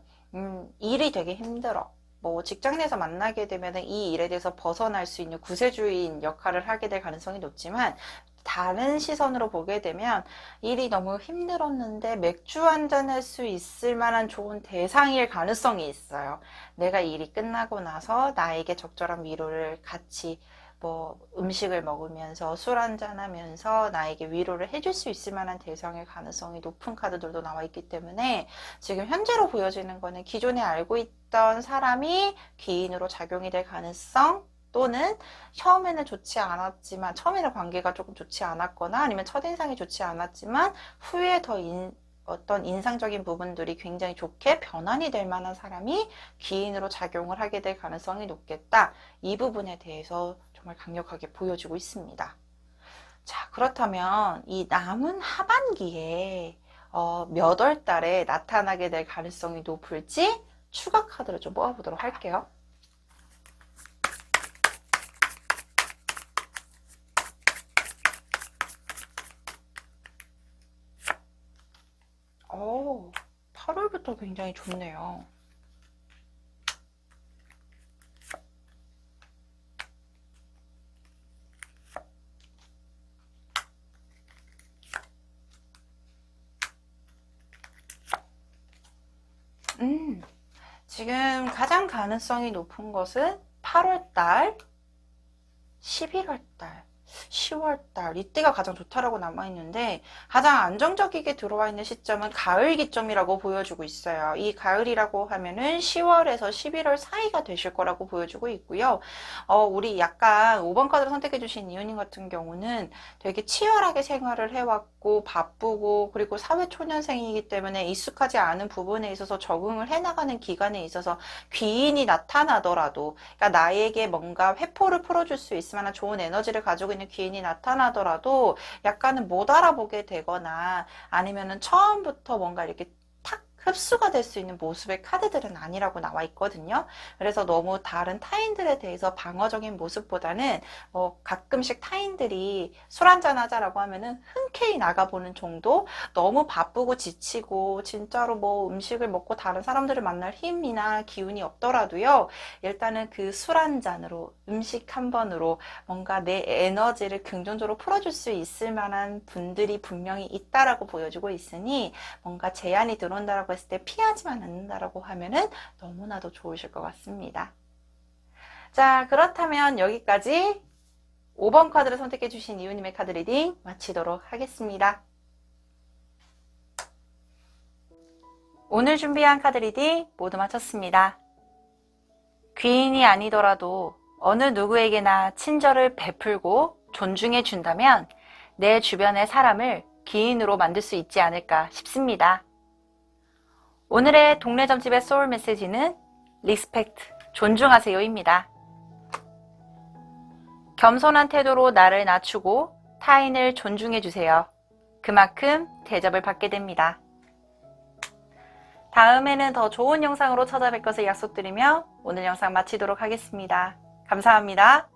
일이 되게 힘들어. 뭐 직장 내에서 만나게 되면 이 일에 대해서 벗어날 수 있는 구세주인 역할을 하게 될 가능성이 높지만 다른 시선으로 보게 되면 일이 너무 힘들었는데 맥주 한잔 할 수 있을 만한 좋은 대상일 가능성이 있어요. 내가 일이 끝나고 나서 나에게 적절한 위로를 같이 뭐 음식을 먹으면서 술 한잔 하면서 나에게 위로를 해줄 수 있을 만한 대상일 가능성이 높은 카드들도 나와 있기 때문에 지금 현재로 보여지는 거는 기존에 알고 있던 사람이 귀인으로 작용이 될 가능성, 또는 처음에는 좋지 않았지만 처음에는 관계가 조금 좋지 않았거나 아니면 첫인상이 좋지 않았지만 후에 더 어떤 인상적인 부분들이 굉장히 좋게 변환이 될 만한 사람이 귀인으로 작용을 하게 될 가능성이 높겠다. 이 부분에 대해서 정말 강력하게 보여주고 있습니다. 자, 그렇다면 이 남은 하반기에 몇 월 달에 나타나게 될 가능성이 높을지 추가 카드를 좀 뽑아보도록 할게요. 오, 8월부터 굉장히 좋네요. 지금 가장 가능성이 높은 것은 8월달, 11월달, 10월달 이때가 가장 좋다라고 남아있는데 가장 안정적이게 들어와 있는 시점은 가을 기점이라고 보여주고 있어요. 이 가을이라고 하면은 10월에서 11월 사이가 되실 거라고 보여주고 있고요. 우리 약간 5번 카드를 선택해 주신 이유님 같은 경우는 되게 치열하게 생활을 해왔고 바쁘고 그리고 사회초년생이기 때문에 익숙하지 않은 부분에 있어서 적응을 해나가는 기간에 있어서 귀인이 나타나더라도 그러니까 나에게 뭔가 회포를 풀어줄 수 있을 만한 좋은 에너지를 가지고 있는 있는 귀인이 나타나더라도 약간은 못 알아보게 되거나 아니면은 처음부터 뭔가 이렇게 탁 흡수가 될 수 있는 모습의 카드들은 아니라고 나와 있거든요. 그래서 너무 다른 타인들에 대해서 방어적인 모습보다는 가끔씩 타인들이 술 한잔 하자라고 하면은 흔쾌히 나가보는 정도, 너무 바쁘고 지치고 진짜로 뭐 음식을 먹고 다른 사람들을 만날 힘이나 기운이 없더라도요, 일단은 그 술 한 잔으로, 음식 한 번으로 뭔가 내 에너지를 긍정적으로 풀어줄 수 있을 만한 분들이 분명히 있다라고 보여주고 있으니, 뭔가 제안이 들어온다라고 했을 때 피하지만 않는다라고 하면은 너무나도 좋으실 것 같습니다. 자, 그렇다면 여기까지 5번 카드를 선택해 주신 이유님의 카드 리딩 마치도록 하겠습니다. 오늘 준비한 카드 리딩 모두 마쳤습니다. 귀인이 아니더라도 어느 누구에게나 친절을 베풀고 존중해 준다면 내 주변의 사람을 귀인으로 만들 수 있지 않을까 싶습니다. 오늘의 동네 점집의 소울 메시지는 리스펙트, 존중하세요입니다. 겸손한 태도로 나를 낮추고 타인을 존중해 주세요. 그만큼 대접을 받게 됩니다. 다음에는 더 좋은 영상으로 찾아뵐 것을 약속드리며 오늘 영상 마치도록 하겠습니다. 감사합니다.